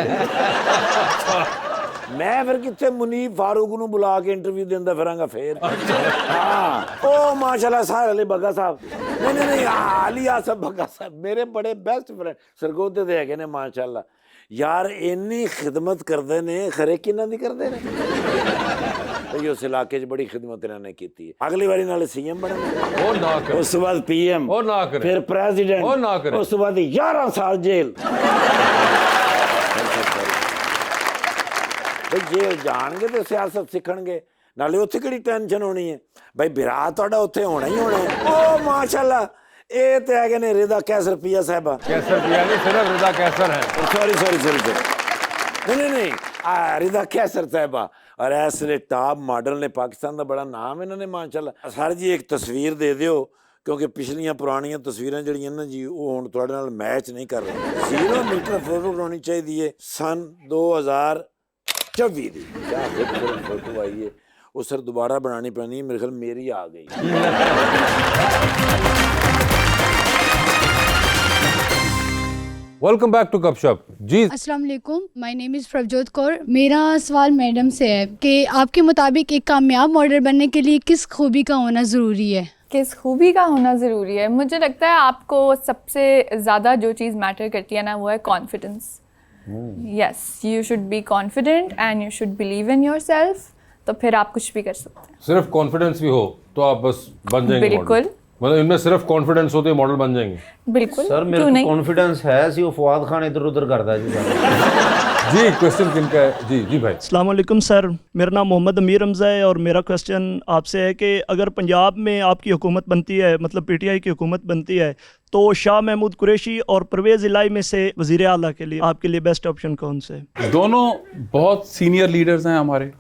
ਮੈਂ ਫਿਰ ਕਿੱਥੇ ਮੁਨੀਬ ਫਾਰੂਕ ਨੂੰ ਬੁਲਾ ਕੇ ਇੰਟਰਵਿਊ ਦਿੰਦਾ ਫਿਰਾਂਗਾ ਫਿਰ। ਹਾਂ ਉਹ ਮਾਸ਼ਾਅੱਲਾ ਸਾਹਿਲ ਅਲੀ ਬੱਗਾ ਸਾਹਿਬ, ਨਹੀਂ ਅਲੀ ਆਸਫ ਬੱਗਾ ਸਾਹਿਬ ਮੇਰੇ ਬੜੇ ਬੈਸਟ ਫਰੈਂਡ ਸਰਗੋਧੇ ਦੇ ਹੈਗੇ ਨੇ ਮਾਸ਼ਾਅੱਲਾ। ਯਾਰ ਇੰਨੀ ਖਿਦਮਤ ਕਰਦੇ ਨੇ, ਖਰੇ ਕਿਹਨਾਂ ਦੀ ਕਰਦੇ ਨੇ। ਉਸ ਇਲਾਕੇ 'ਚ ਬੜੀ ਖਿਦਮਤ ਇਹਨਾਂ ਨੇ ਕੀਤੀ ਹੈ। ਅਗਲੀ ਵਾਰੀ ਨਾਲ CM ਬਣੇ, और ना करे ਉਸ ਤੋਂ ਬਾਅਦ PM, और ना करे ਫਿਰ ਪ੍ਰੈਜ਼ੀਡੈਂਟ, ਉਹ ਨਾ ਕਰੇ। ਉਸ ਤੋਂ ਬਾਅਦ 11 ਸਾਲ ਜੇਲ੍ਹ। ਬਈ ਜੇਲ੍ਹ ਜਾਣਗੇ ਤੇ ਸਿਆਸਤ ਸਿੱਖਣਗੇ, ਨਾਲੇ ਉੱਥੇ ਕਿਹੜੀ ਟੈਨਸ਼ਨ ਹੋਣੀ ਹੈ। ਬਈ ਵਿਰਾਟ ਤੁਹਾਡਾ ਉੱਥੇ ਹੋਣਾ ਹੀ ਹੋਣਾ ਹੈ। ਉਹ ਮਾਸ਼ਾਅੱਲਾ ਇਹ ਤੇ ਹੈਗੇ ਨੇ ਰਿਦਾ ਕੈਸਰ ਪੀਆ ਸਾਹਿਬਾ। कैसर पिया नहीं, सिर्फ रिदा कैसर है। ਸੌਰੀ ਨਹੀਂ ਰਿਦਾ ਕੈਸਰ ਸਾਹਿਬਾ। ਔਰ ਇਸ ਵੇਲੇ ਟਾਪ ਮਾਡਲ ਨੇ, ਪਾਕਿਸਤਾਨ ਦਾ ਬੜਾ ਨਾਮ ਇਹਨਾਂ ਨੇ ਮਾਸ਼ਾਅੱਲਾ। ਸਰ ਜੀ ਇੱਕ ਤਸਵੀਰ ਦੇ ਦਿਓ, ਕਿਉਂਕਿ ਪਿਛਲੀਆਂ ਪੁਰਾਣੀਆਂ ਤਸਵੀਰਾਂ ਜਿਹੜੀਆਂ ਨਾ ਜੀ ਉਹ ਹੁਣ ਤੁਹਾਡੇ ਨਾਲ ਮੈਚ ਨਹੀਂ ਕਰ ਰਹੀਆਂ। 0 ਮੀਟਰ ਫੋਟੋ ਬਣਾਉਣੀ ਚਾਹੀਦੀ ਹੈ ਸਨ 2024 ਦੀ। ਕਿਆ ਫੋਟੋ ਆਈ ਹੈ। वो सर दोबारा बनानी पैनी है, मेरे ख्याल मेरी आ गई। वेलकम बैक टू गपशप जी। अस्सलाम वालेकुम, my name is Prabhjot Kaur. मेरा सवाल मैडम से है कि आपके मुताबिक एक कामयाब मॉडल बनने के लिए किस खूबी का होना ज़रूरी है? किस खूबी का होना ज़रूरी है? मुझे लगता है आपको सबसे ज़्यादा जो चीज़ मैटर करती है ना, वो है confidence. Yes, you should be confident and you should believe in yourself, तो फिर आप कुछ भी कर सकते हैं। सिर्फ कॉन्फिडेंस भी हो तो आप बस बन जाएंगे बिल्कुल। model। मतलब इनमें सिर्फ कॉन्फिडेंस होते मॉडल बन जाएंगे। बिल्कुल, सर मेरे क्यों को नहीं? कॉन्फिडेंस है सी, वो फवाद खान इधर उधर करता है जी। जी क्वेश्चन किनका है? जी जी भाई। अस्सलाम वालेकुम सर, मेरा नाम मोहम्मद अमीर हमज़ा है और मेरा क्वेश्चन आपसे है कि अगर पंजाब में आपकी हुकूमत बनती है, मतलब पीटीआई की हुकूमत बनती है, तो शाह महमूद कुरैशी और परवेज़ इलाही में से वज़ीर आला के लिए आपके लिए बेस्ट ऑप्शन कौन से? दोनों बहुत सीनियर लीडर्स हैं हमारे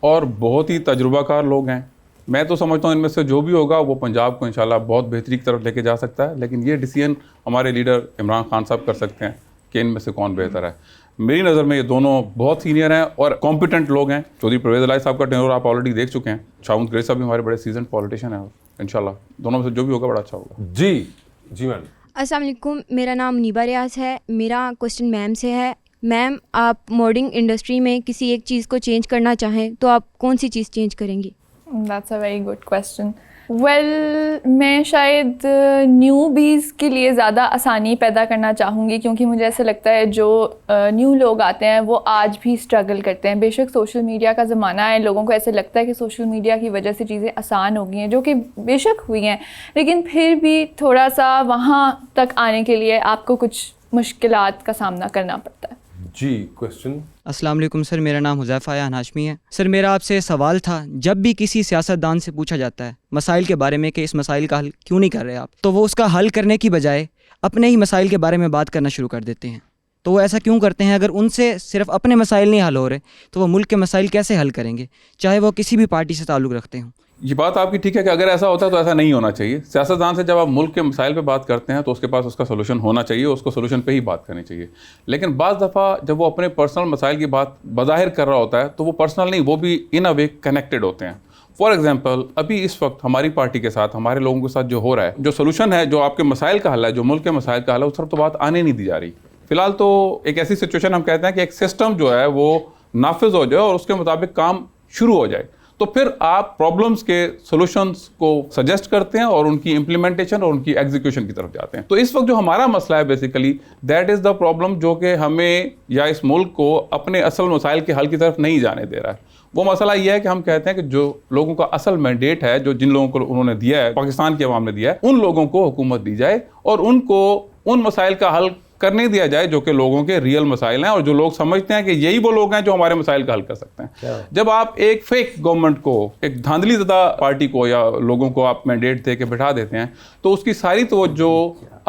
और बहुत ही तजुर्बाकार लोग हैं। मैं तो समझता हूँ इनमें से जो भी होगा वो पंजाब को इंशाल्लाह बहुत बेहतरी की तरफ लेके जा सकता है, लेकिन ये डिसीजन हमारे लीडर इमरान खान साहब कर सकते हैं कि इनमें से कौन बेहतर है। मेरी नज़र में ये दोनों बहुत सीनियर हैं और कॉम्पिटेंट लोग हैं। चौधरी परवेज़ इलाही साहब का टेन्योर आप ऑलरेडी देख चुके हैं। शाहमूद कुरैशी साहब भी हमारे बड़े सीजन पॉलिटिशियन हैं, इंशाल्लाह दोनों में से जो भी होगा बड़ा अच्छा होगा। जी जी मैम। अस्सलाम वालेकुम, मेरा नाम नीबा रियाज है। मेरा क्वेश्चन मैम से है। मैम, आप मॉडलिंग इंडस्ट्री में किसी एक चीज़ को चेंज करना चाहें तो आप कौन सी चीज़ चेंज करेंगी? That's a very good question. Well, मैं शायद न्यूबीज़ के लिए ज़्यादा आसानी पैदा करना चाहूँगी, क्योंकि मुझे ऐसा लगता है जो न्यू लोग आते हैं वो आज भी स्ट्रगल करते हैं। बेशक सोशल मीडिया का ज़माना है, लोगों को ऐसे लगता है कि सोशल मीडिया की वजह से चीज़ें आसान हो गई हैं, जो कि बेशक हुई हैं, लेकिन फिर भी थोड़ा सा वहाँ तक आने के लिए आपको कुछ मुश्किलात का सामना करना पड़ता है। जी क्वेश्चन। अस्सलाम वालेकुम सर, मेरा नाम हुज़ैफ़ा यान हाशमी है। सर मेरा आपसे सवाल था, जब भी किसी सियासतदान से पूछा जाता है मसाइल के बारे में कि इस मसाइल का हल क्यों नहीं कर रहे आप, तो वो उसका हल करने की बजाय अपने ही मसाइल के बारे में बात करना शुरू कर देते हैं। तो वो ऐसा क्यों करते हैं? अगर उनसे सिर्फ अपने मसाइल नहीं हल हो रहे तो वो मुल्क के मसाइल कैसे हल करेंगे, चाहे वो किसी भी पार्टी से ताल्लुक़ रखते हों? ये बात आपकी ठीक है कि अगर ऐसा होता है तो ऐसा नहीं होना चाहिए। सियासतदान से जब आप मुल्क के मसाइल पे बात करते हैं तो उसके पास उसका सोल्यूशन होना चाहिए, उसको सोल्यूशन पे ही बात करनी चाहिए। लेकिन बाज़ दफ़ा जब वो अपने पर्सनल मसाइल की बात बज़ाहिर कर रहा होता है तो वो पर्सनल नहीं, वो भी इन अ वे कनेक्टेड होते हैं। फॉर एग्जाम्पल, अभी इस वक्त हमारी पार्टी के साथ, हमारे लोगों के साथ जो हो रहा है, जो सोल्यूशन है, जो आपके मसाइल का हल है, जो मुल्क के मसाइल का हल है, उस तरफ तो बात आने नहीं दी जा रही। फिलहाल तो एक ऐसी सिचुएशन हम कहते हैं कि एक सिस्टम जो है वो नाफिज हो जाए और उसके मुताबिक काम शुरू हो जाए, तो फिर आप प्रॉब्लम्स के सॉल्यूशंस को सजेस्ट करते हैं और उनकी इम्प्लीमेंटेशन और उनकी एग्जीक्यूशन की तरफ जाते हैं। तो इस वक्त जो हमारा मसला है basically that is the problem जो कि हमें या इस मुल्क को अपने असल मसाइल के हल की तरफ नहीं जाने दे रहा है। वो मसला ये है कि हम कहते हैं कि जो लोगों का असल मैंडेट है, जो जिन लोगों को उन्होंने दिया है, पाकिस्तान की अवाम ने दिया है, उन लोगों को हुकूमत दी जाए और उनको उन मसाइल का हल करने दिया जाए जो कि लोगों के रियल मसाइल हैं और जो लोग समझते हैं कि यही वो लोग हैं जो हमारे मसाइल का हल कर सकते हैं। जब आप एक फेक गवर्नमेंट को, एक धांधली ज़दा पार्टी को या लोगों को आप मैंडेट दे के बिठा देते हैं तो उसकी सारी तवज्जो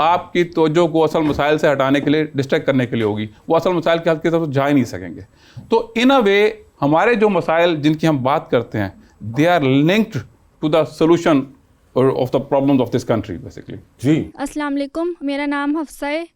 आपकी तवज्जो को असल मसाइल से हटाने के लिए, डिस्ट्रैक्ट करने के लिए होगी। वो असल मसाइल के हल की तरफ जा ही नहीं सकेंगे। तो इन अ वे हमारे जो मसाइल जिनकी हम बात करते हैं they are linked to the solution of the problems of this country basically. जी अस्सलाम वालेकुम, मेरा नाम हफ्सा है।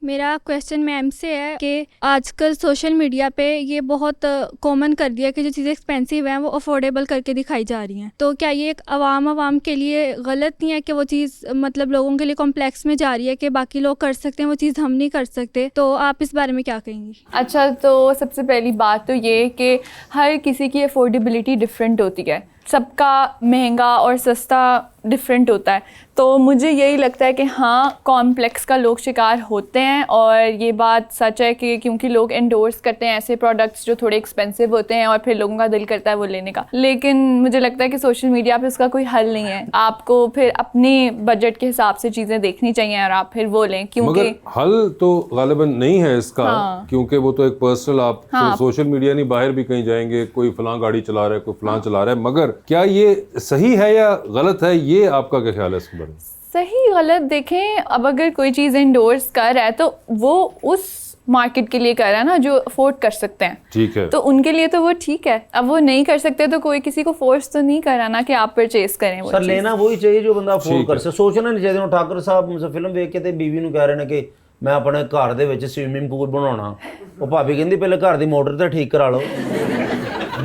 मेरा क्वेश्चन मैम से है कि आजकल सोशल मीडिया पे ये बहुत कॉमन कर दिया कि जो चीज़ें एक्सपेंसिव हैं वो अफोर्डेबल करके दिखाई जा रही हैं, तो क्या ये एक आवाम के लिए गलत नहीं है कि वो चीज़ मतलब लोगों के लिए कॉम्प्लेक्स में जा रही है कि बाकी लोग कर सकते हैं वो चीज़ हम नहीं कर सकते? तो आप इस बारे में क्या कहेंगी? अच्छा, तो सबसे पहली बात तो ये कि हर किसी की अफोर्डेबिलिटी डिफरेंट होती है, सबका महंगा और सस्ता डिफरेंट होता है। तो मुझे यही लगता है कि हाँ, कॉम्प्लेक्स का लोग शिकार होते हैं और ये बात सच है कि क्योंकि लोग एंडोर्स करते हैं ऐसे प्रोडक्ट्स जो थोड़े एक्सपेंसिव होते हैं और फिर लोगों का दिल करता है वो लेने का। लेकिन मुझे लगता है कि सोशल मीडिया पे उसका कोई हल नहीं है। आपको फिर अपने बजट के हिसाब से चीज़ें देखनी चाहिए और आप फिर वो लें, क्योंकि मगर हल तो गालिबन नहीं है इसका। हाँ। क्योंकि वो तो एक पर्सनल, आप हाँ। सोशल मीडिया नहीं, बाहर भी कहीं जाएंगे कोई फलां गाड़ी चला रहा है, कोई फलां चला रहा है, मगर क्या ये सही है या गलत है, ये आपका क्या ख्याल है इसके बारे में? सही गलत देखें, अब अगर कोई चीज़ एंडोर्स कर रहा है तो वो उस मार्केट के लिए कर रहा है ना जो अफोर्ड कर सकते हैं, ठीक है, तो उनके लिए तो वो ठीक है। अब वो नहीं कर सकते तो कोई किसी को फोर्स तो नहीं कर रहा ना कि आप परचेस करें वो सर चीज़। लेना वही चाहिए जो बंदा अफोर्ड कर सके। सोचना नहीं चाहिए। ठाकुर साहब मुझसे फिल्म देख के ते बीवी ਨੂੰ कह रहे ने कि मैं अपने घर ਦੇ ਵਿੱਚ स्विमिंग पूल बनाना, ਉਹ ਭਾਬੀ ਕਹਿੰਦੀ ਪਹਿਲੇ ਘਰ ਦੀ ਮੋਟਰ ਤੇ ਠੀਕ ਕਰਾ ਲਓ।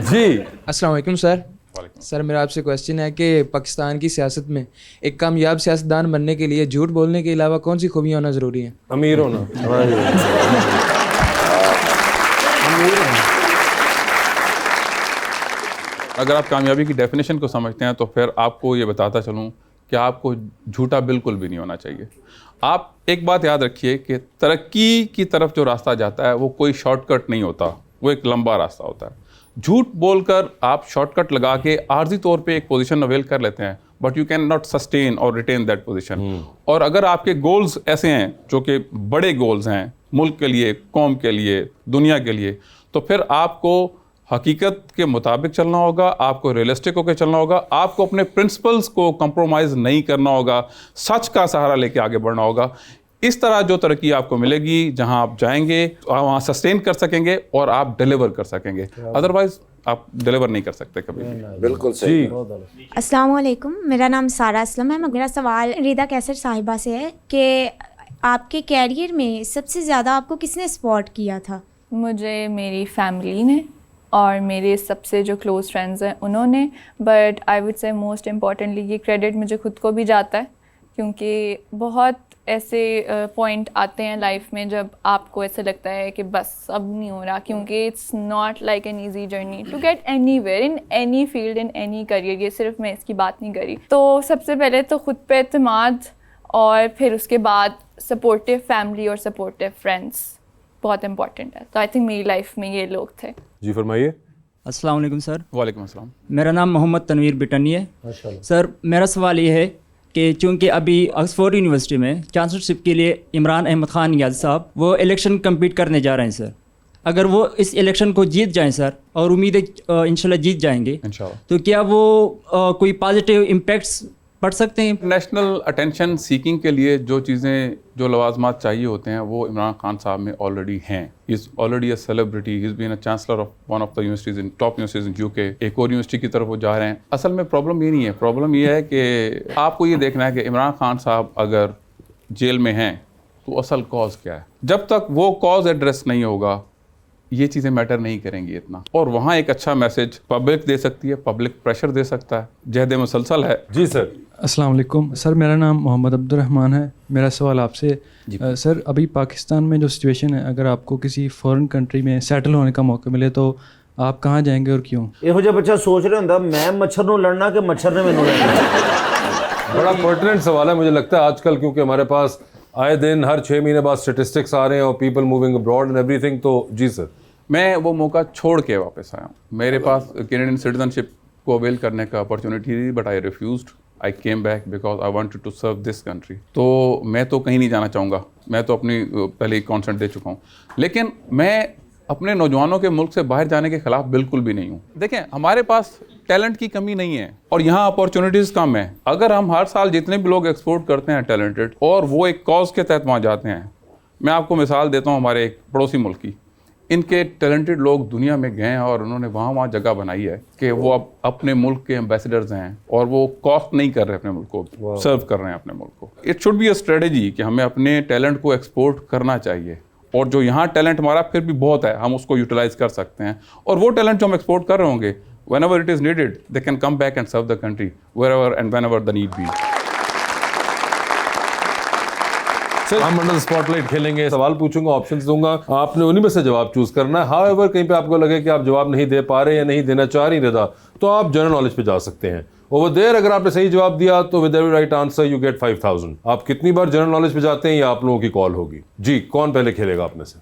जी अस्सलाम वालेकुम सर, सर मेरा आपसे क्वेश्चन है कि पाकिस्तान की सियासत में एक कामयाब सियासतदान बनने के लिए झूठ बोलने के अलावा कौन सी खूबियाँ होना ज़रूरी है? अमीर होना। अगर आप कामयाबी की डेफिनेशन को समझते हैं तो फिर आपको ये बताता चलूँ कि आपको झूठा बिल्कुल भी नहीं होना चाहिए। आप एक बात याद रखिए कि तरक्की की तरफ जो रास्ता जाता है वो कोई शॉर्टकट नहीं होता, वो एक लंबा रास्ता होता है। झूठ बोलकर आप शॉर्टकट लगा के आर्जी तौर पे एक पोजीशन अवेल कर लेते हैं, but you can not sustain और रिटेन दैट पोजीशन। और अगर आपके गोल्स ऐसे हैं जो कि बड़े गोल्स हैं मुल्क के लिए, कौम के लिए, दुनिया के लिए, तो फिर आपको हकीकत के मुताबिक चलना होगा, आपको रियलिस्टिक होकर चलना होगा, आपको अपने प्रिंसिपल्स को कंप्रोमाइज़ नहीं करना होगा, सच का सहारा लेके आगे बढ़ना होगा। इस तरह जो तरक्की आपको मिलेगी, जहां आप जाएंगे वहाँ सस्टेन कर सकेंगे और आप डिलीवर कर सकेंगे, अदरवाइज आप डिलीवर नहीं कर सकते कभी भी। बिल्कुल सही। अस्सलाम वालेकुम, मेरा नाम सारा असलम है। मेरा सवाल रिदा कैसर साहिबा से है कि आपके कैरियर में सबसे ज़्यादा आपको किसने सपोर्ट किया था? मुझे मेरी फैमिली ने और मेरे सबसे जो क्लोज़ फ्रेंड्स हैं उन्होंने, but I would say most importantly ये क्रेडिट मुझे खुद को भी जाता है, क्योंकि बहुत ऐसे पॉइंट आते हैं लाइफ में जब आपको ऐसा लगता है कि बस अब नहीं हो रहा, क्योंकि it's not like an easy journey to get anywhere in any field in any career. ये सिर्फ मैं इसकी बात नहीं करी। तो सबसे पहले तो खुद पे एतमाद और फिर उसके बाद सपोर्टिव फैमिली और सपोर्टिव फ्रेंड्स बहुत इंपॉर्टेंट है। तो आई थिंक मेरी लाइफ में ये लोग थे। जी फरमाइए। अस्सलाम वालेकुम सर। वालेकुम अस्सलाम। मेरा नाम मोहम्मद तनवीर बिटनी है। सर मेरा सवाल ये है कि चूँकि अभी ऑक्सफोर्ड यूनिवर्सिटी में चांसलरशिप के लिए इमरान अहमद ख़ान नियाज़ साहब वो इलेक्शन कम्पीट करने जा रहे हैं सर, अगर वो इस इलेक्शन को जीत जाएं सर, और उम्मीद है इंशाल्लाह जीत जाएंगे, तो क्या वो कोई पॉजिटिव इम्पैक्ट्स पढ़ सकते हैं? नेशनल अटेंशन सीकिंग के लिए जो चीज़ें, जो लवाजमात चाहिए होते हैं वो इमरान खान साहब में ऑलरेडी हैं। He is already a celebrity, he is been a chancellor of one of the universities in top universities in UK. एक और यूनिवर्सिटी की तरफ वो जा रहे हैं। असल में प्रॉब्लम ये नहीं है, प्रॉब्लम ये है कि आपको ये देखना है कि इमरान खान साहब अगर जेल में हैं तो असल कॉज क्या है। जब तक वो कॉज एड्रेस नहीं होगा ये चीज़ें मैटर नहीं करेंगी इतना। और वहाँ एक अच्छा मैसेज पब्लिक दे सकती है, पब्लिक प्रेशर दे सकता है, जहद मुसलसल है। जी सर। अस्सलाम वालेकुम सर, मेरा नाम मोहम्मद अब्दुर्रहमान है। मेरा सवाल आपसे सर, अभी पाकिस्तान में जो सिचुएशन है, अगर आपको किसी फॉरेन कंट्री में सेटल होने का मौका मिले तो आप कहाँ जाएंगे और क्यों? ਇਹੋ ਜਿਹਾ ਬੱਚਾ सोच रहा ਹੁੰਦਾ मैं मच्छर ਨੂੰ लड़ना कि मच्छर ने मैनू लड़ना। बड़ा पर्टिनेंट सवाल है मुझे लगता है आजकल, क्योंकि हमारे पास आए दिन हर 6 महीने बाद स्टेटिस्टिक्स आ रहे हैं और people moving abroad and everything. तो जी सर, मैं वो मौका छोड़ के वापस आया हूँ। मेरे पास कैनेडियन सिटीजनशिप को अवेल करने का अपॉर्चुनिटी थी, but I refused. I came back because I wanted to serve this country. तो मैं तो कहीं नहीं जाना चाहूँगा, मैं तो अपनी पहले ही कॉन्सेंट दे चुका हूँ। लेकिन मैं अपने नौजवानों के मुल्क से बाहर जाने के खिलाफ बिल्कुल भी नहीं हूँ। देखें, हमारे पास टैलेंट की कमी नहीं है और यहाँ अपॉर्चुनिटीज़ कम है। अगर हम हर साल जितने भी लोग एक्सपोर्ट करते हैं टैलेंटेड, और वो एक कॉज के तहत वहाँ जाते हैं। मैं आपको मिसाल देता हूँ हमारे एक पड़ोसी मुल्क की। इनके टैलेंटेड लोग दुनिया में गए हैं और उन्होंने वहाँ जगह बनाई है कि वो अब अपने मुल्क के एम्बेसडर्स हैं और वो कॉस्ट नहीं कर रहे अपने मुल्क को, सर्व कर रहे हैं अपने मुल्क को। It should be a strategy कि हमें अपने टैलेंट को एक्सपोर्ट करना चाहिए, और जो यहाँ टैलेंट हमारा फिर भी बहुत है, हम उसको यूटिलाइज कर सकते हैं। और वो टैलेंट जो हम एक्सपोर्ट कर रहे होंगे, whenever it is needed, they can come back and serve the country wherever and whenever the need be. Sir, हम अंडर स्पॉटलाइट खेलेंगे, सवाल पूछूंगा, ऑप्शंस दूंगा, आपने उन्हीं में से जवाब चूज करना है। हाउएवर कहीं पे आपको लगे कि आप जवाब नहीं दे पा रहे या नहीं देना चाह रही रदा, तो आप जनरल नॉलेज पे जा सकते हैं। ओवर देयर अगर आपने सही जवाब दिया तो with every right answer you get 5000। आप कितनी बार जनरल नॉलेज पे जाते हैं ये आप लोगों की कॉल होगी। जी, कौन पहले खेलेगा आप में से?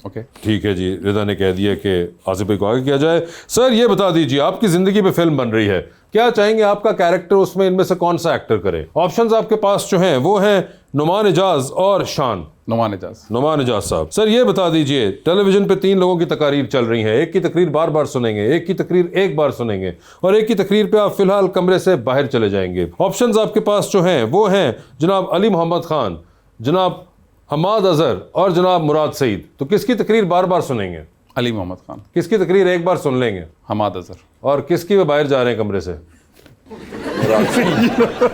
ओके, ठीक है जी, रिदा ने कह दिया कि आसिफ भाई को आगे किया जाए। सर ये बता दीजिए, आपकी जिंदगी पे फिल्म बन रही है, क्या चाहेंगे आपका कैरेक्टर उसमें इनमें से कौन सा एक्टर करे? ऑप्शंस आपके पास जो हैं वो हैं नुमान इजाज और शान। नुमान इजाज। नुमान इजाज साहब, सर ये बता दीजिए, टेलीविजन पे 3 लोगों की तकरीर चल रही है। एक की तकरीर बार बार सुनेंगे, एक की तकरीर एक बार सुनेंगे, और एक की तकरीर पे आप फिलहाल कमरे से बाहर चले जाएंगे। ऑप्शंस आपके पास जो हैं वो हैं जनाब अली मोहम्मद खान, जनाब हमाद अजहर और जनाब मुराद सईद। तो किसकी तकरीर बार बार सुनेंगे? अली मोहम्मद खान। किसकी तकरीर एक बार सुन लेंगे? हमाद अजहर। और किसकी वे बाहर जा रहे हैं कमरे से?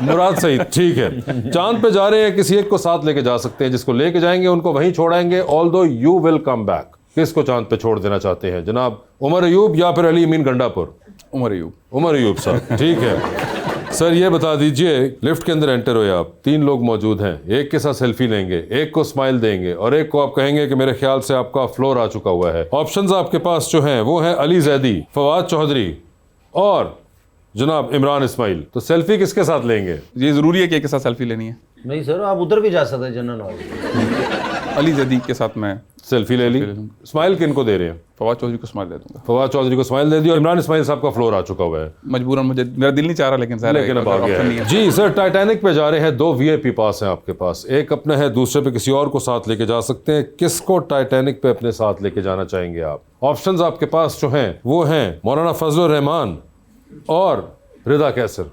मुराद सईद। ठीक है, चांद पे जा रहे हैं, किसी एक को साथ लेके जा सकते हैं, जिसको लेके जाएंगे उनको वहीं छोड़ाएंगे, although you will come back. किसको चांद पे छोड़ देना चाहते हैं, जनाब उमर अयूब या फिर अली अमीन गंडापुर? उमर अयूब। उमर अयूब साहब, ठीक है। सर ये बता दीजिए, लिफ्ट के अंदर एंटर हुए आप, 3 लोग मौजूद हैं, एक के साथ सेल्फी लेंगे, एक को स्माइल देंगे और एक को आप कहेंगे कि मेरे ख्याल से आपका फ्लोर आ चुका हुआ है। ऑप्शंस आपके पास जो हैं वो हैं अली जैदी, फवाद चौधरी और जनाब इमरान इस्माइल। तो सेल्फी किसके साथ लेंगे? ये ज़रूरी है कि एक के साथ सेल्फी लेनी है? नहीं सर, आप उधर भी जा सकते हैं जनरल नॉलेज। अली जदी के साथ मैं सेल्फी ले ली। स्माइल किन को दे रहे हैं? फवाद चौधरी को स्माइल दे दूंगा। फवाद चौधरी को स्माइल दे दी और इमरान इस्माइल साहब का फ्लोर आ चुका हुआ है। मजबूरन, मुझे मेरा दिल नहीं चाह रहा, लेकिन अब आ गया है। जी सर, टाइटैनिक पे जा रहे हैं, 2 VIP पास हैं आपके पास, एक अपने है, दूसरे पे किसी और को साथ लेके जा सकते हैं। किसको टाइटैनिक पे अपने साथ लेके जाना चाहेंगे आप? ऑप्शंस आपके पास जो हैं वो हैं मौलाना फजलुर रहमान और रिदा कैसर।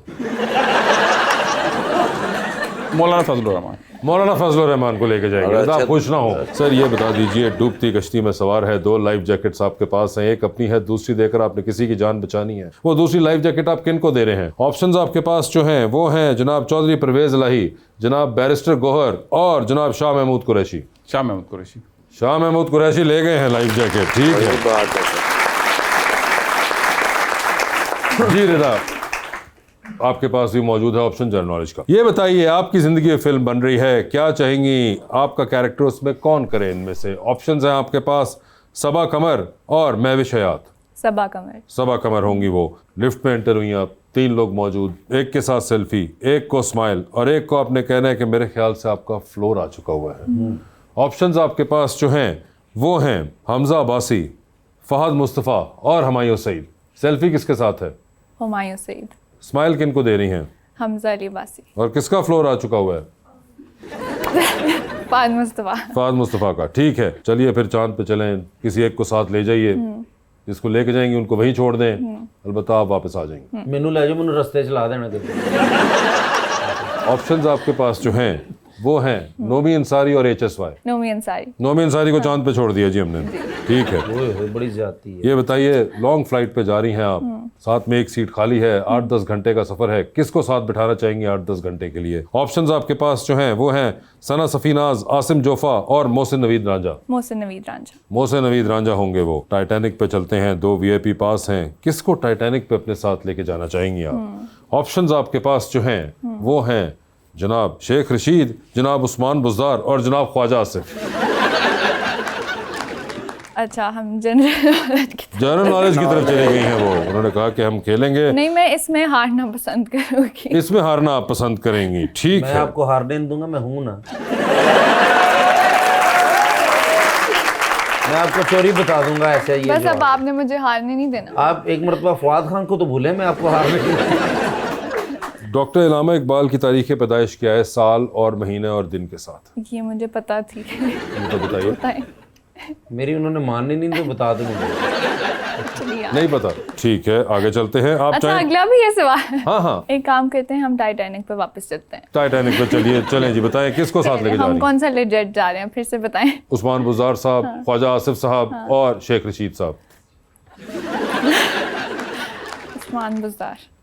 मौलाना फजलुर रहमान। मौलाना फजलुर रहमान को लेके जाएंगे। आप खुश ना हो। सर ये बता दीजिए, डूबती कश्ती में सवार है, 2 लाइफ जैकेट्स आपके पास हैं, एक अपनी है, दूसरी देकर आपने किसी की जान बचानी है। वो दूसरी लाइफ जैकेट आप किन को दे रहे हैं? ऑप्शंस आपके पास जो हैं वो हैं जनाब चौधरी परवेज इलाही, जनाब बैरिस्टर गौहर और जनाब शाह महमूद कुरैशी। शाह महमूद कुरैशी। शाह महमूद कुरैशी ले गए हैं लाइफ जैकेट, ठीक है। जी रिदा, आपके पास भी मौजूद है ऑप्शन जनरल नॉलेज का। ये बताइए, आपकी जिंदगी में फिल्म बन रही है, क्या चाहेंगी आपका कैरेक्टर उसमें कौन करे? इनमें से ऑप्शंस हैं आपके पास सबा कमर और महविश हयात। सबा कमर। सबा कमर होंगी वो। लिफ्ट में एंटर हुई आप, 3 लोग मौजूद, एक के साथ सेल्फी, एक को स्माइल और एक को आपने कहना है कि मेरे ख्याल से आपका फ्लोर आ चुका हुआ है। ऑप्शंस आपके पास जो हैं वो हैं हमजा अब्बासी, फहद मुस्तफ़ा और हुमायूं सईद। सेल्फी किसके साथ है? हुमायूं सईद। स्माइल किन को दे रही हैं? हमजा अली अब्बासी। और किसका फ्लोर आ चुका हुआ है? फहद मुस्तफ़ा। फहद मुस्तफ़ा का, ठीक है। चलिए फिर चांद पे चलें, किसी एक को साथ ले जाइए, जिसको लेके जाएंगे उनको वहीं छोड़ दें, अलबत्ता आप वापस आ जाएंगे। मैनू ले जाओ, मैनू रास्ते चला देना। ऑप्शंस आपके पास जो हैं वो हैं नोमी अंसारी और HSY। नोमी अंसारी। नोमी अंसारी को चांद पे छोड़ दिया जी हमने, ठीक है। बड़ी ज्यादती है। ये बताइए, लॉन्ग फ्लाइट पे जा रही हैं आप, साथ में एक सीट खाली है, 8-10 घंटे का सफर है, किसको साथ बिठाना चाहेंगे 8-10 घंटे के लिए? ऑप्शंस आपके पास जो हैं वो हैं सना सफीनाज, आसिम जोफा और मोहसिन नवीद रांझा। मोहसिन नवीद रांझा। मोहसिन नवीद रांझा होंगे वो। टाइटैनिक पे चलते हैं, 2 VIP पास हैं, किसको टाइटैनिक पे अपने साथ लेके जाना चाहेंगी आप? ऑप्शंस आपके पास जो हैं वो हैं जनाब शेख रशीद, जनाब उस्मान बुज़दार और जनाब ख्वाजा आसिफ। अच्छा, हम जनरल नॉलेज की तरफ चली गई हैं वो। उन्होंने कहा कि हम खेलेंगे। नहीं, मैं इसमें हारना पसंद करूंगी। इसमें हारना आप पसंद करेंगी, ठीक है। मैं आपको हारने नहीं दूंगा, मैं हूं ना। मैं आपको चोरी बता दूंगा ऐसे ही। बस अब आपने मुझे हारने नहीं देना। आप एक मरतबा फवाद खान को तो भूले, मैं आपको हारने नहीं। डॉक्टर इलामा इकबाल की तारीख पैदाइश क्या है, साल और महीने और दिन के साथ? ये मुझे पता थी। तो बताइए। मेरी उन्होंने माननी नहीं तो बता दूँ। नहीं पता, ठीक है, आगे चलते हैं। आप अच्छा, अगला भी ये सवाल। हाँ। एक काम करते हैं, हम टाइटैनिक पे वापस चलते हैं। टाइटैनिक पे चलिए, चलें जी। बताएं किसको साथ लेके जा रही हैं? हम कौन सा लेजेंड जा रहे हैं, फिर से बताएं। उस्मान बुज़दार साहब, ख्वाजा आसिफ साहब और शेख रशीद साहब।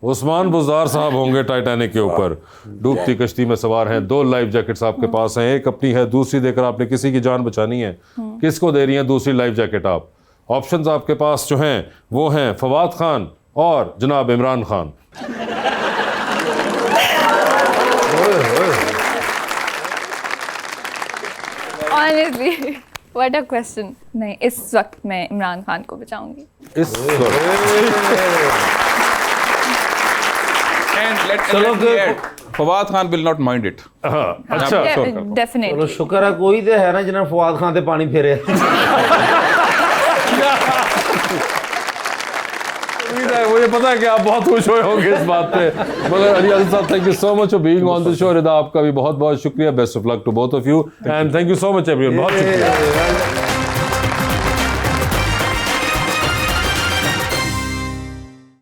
उस्मान बुज़दार साहब होंगे टाइटैनिक के ऊपर। डूबती कश्ती में सवार हैं, 2 लाइफ जैकेट्स आपके पास हैं, एक अपनी है, दूसरी देकर आपने किसी की जान बचानी है। किसको दे रही हैं दूसरी लाइफ जैकेट आप? ऑप्शंस आपके पास जो हैं वो हैं फवाद खान और जनाब Imran Khan. Honestly, what a question। नहीं, इस वक्त मैं इमरान खान को बचाऊंगी। इस वक्त। Fawad Khan will not mind it। अच्छा, डेफिनेटली। चलो शुक्र है कोई तो है ना जिन्हें फवाद खान से पानी फेरे। मुझे पता है कि आप बहुत खुश हुए होंगे इस बात पे। मगर अली आज़म साहब, thank you so much for being on the show. Rida, आपका भी बहुत बहुत शुक्रिया। Best of luck to both of you and thank you so much everyone. बहुत शुक्रिया।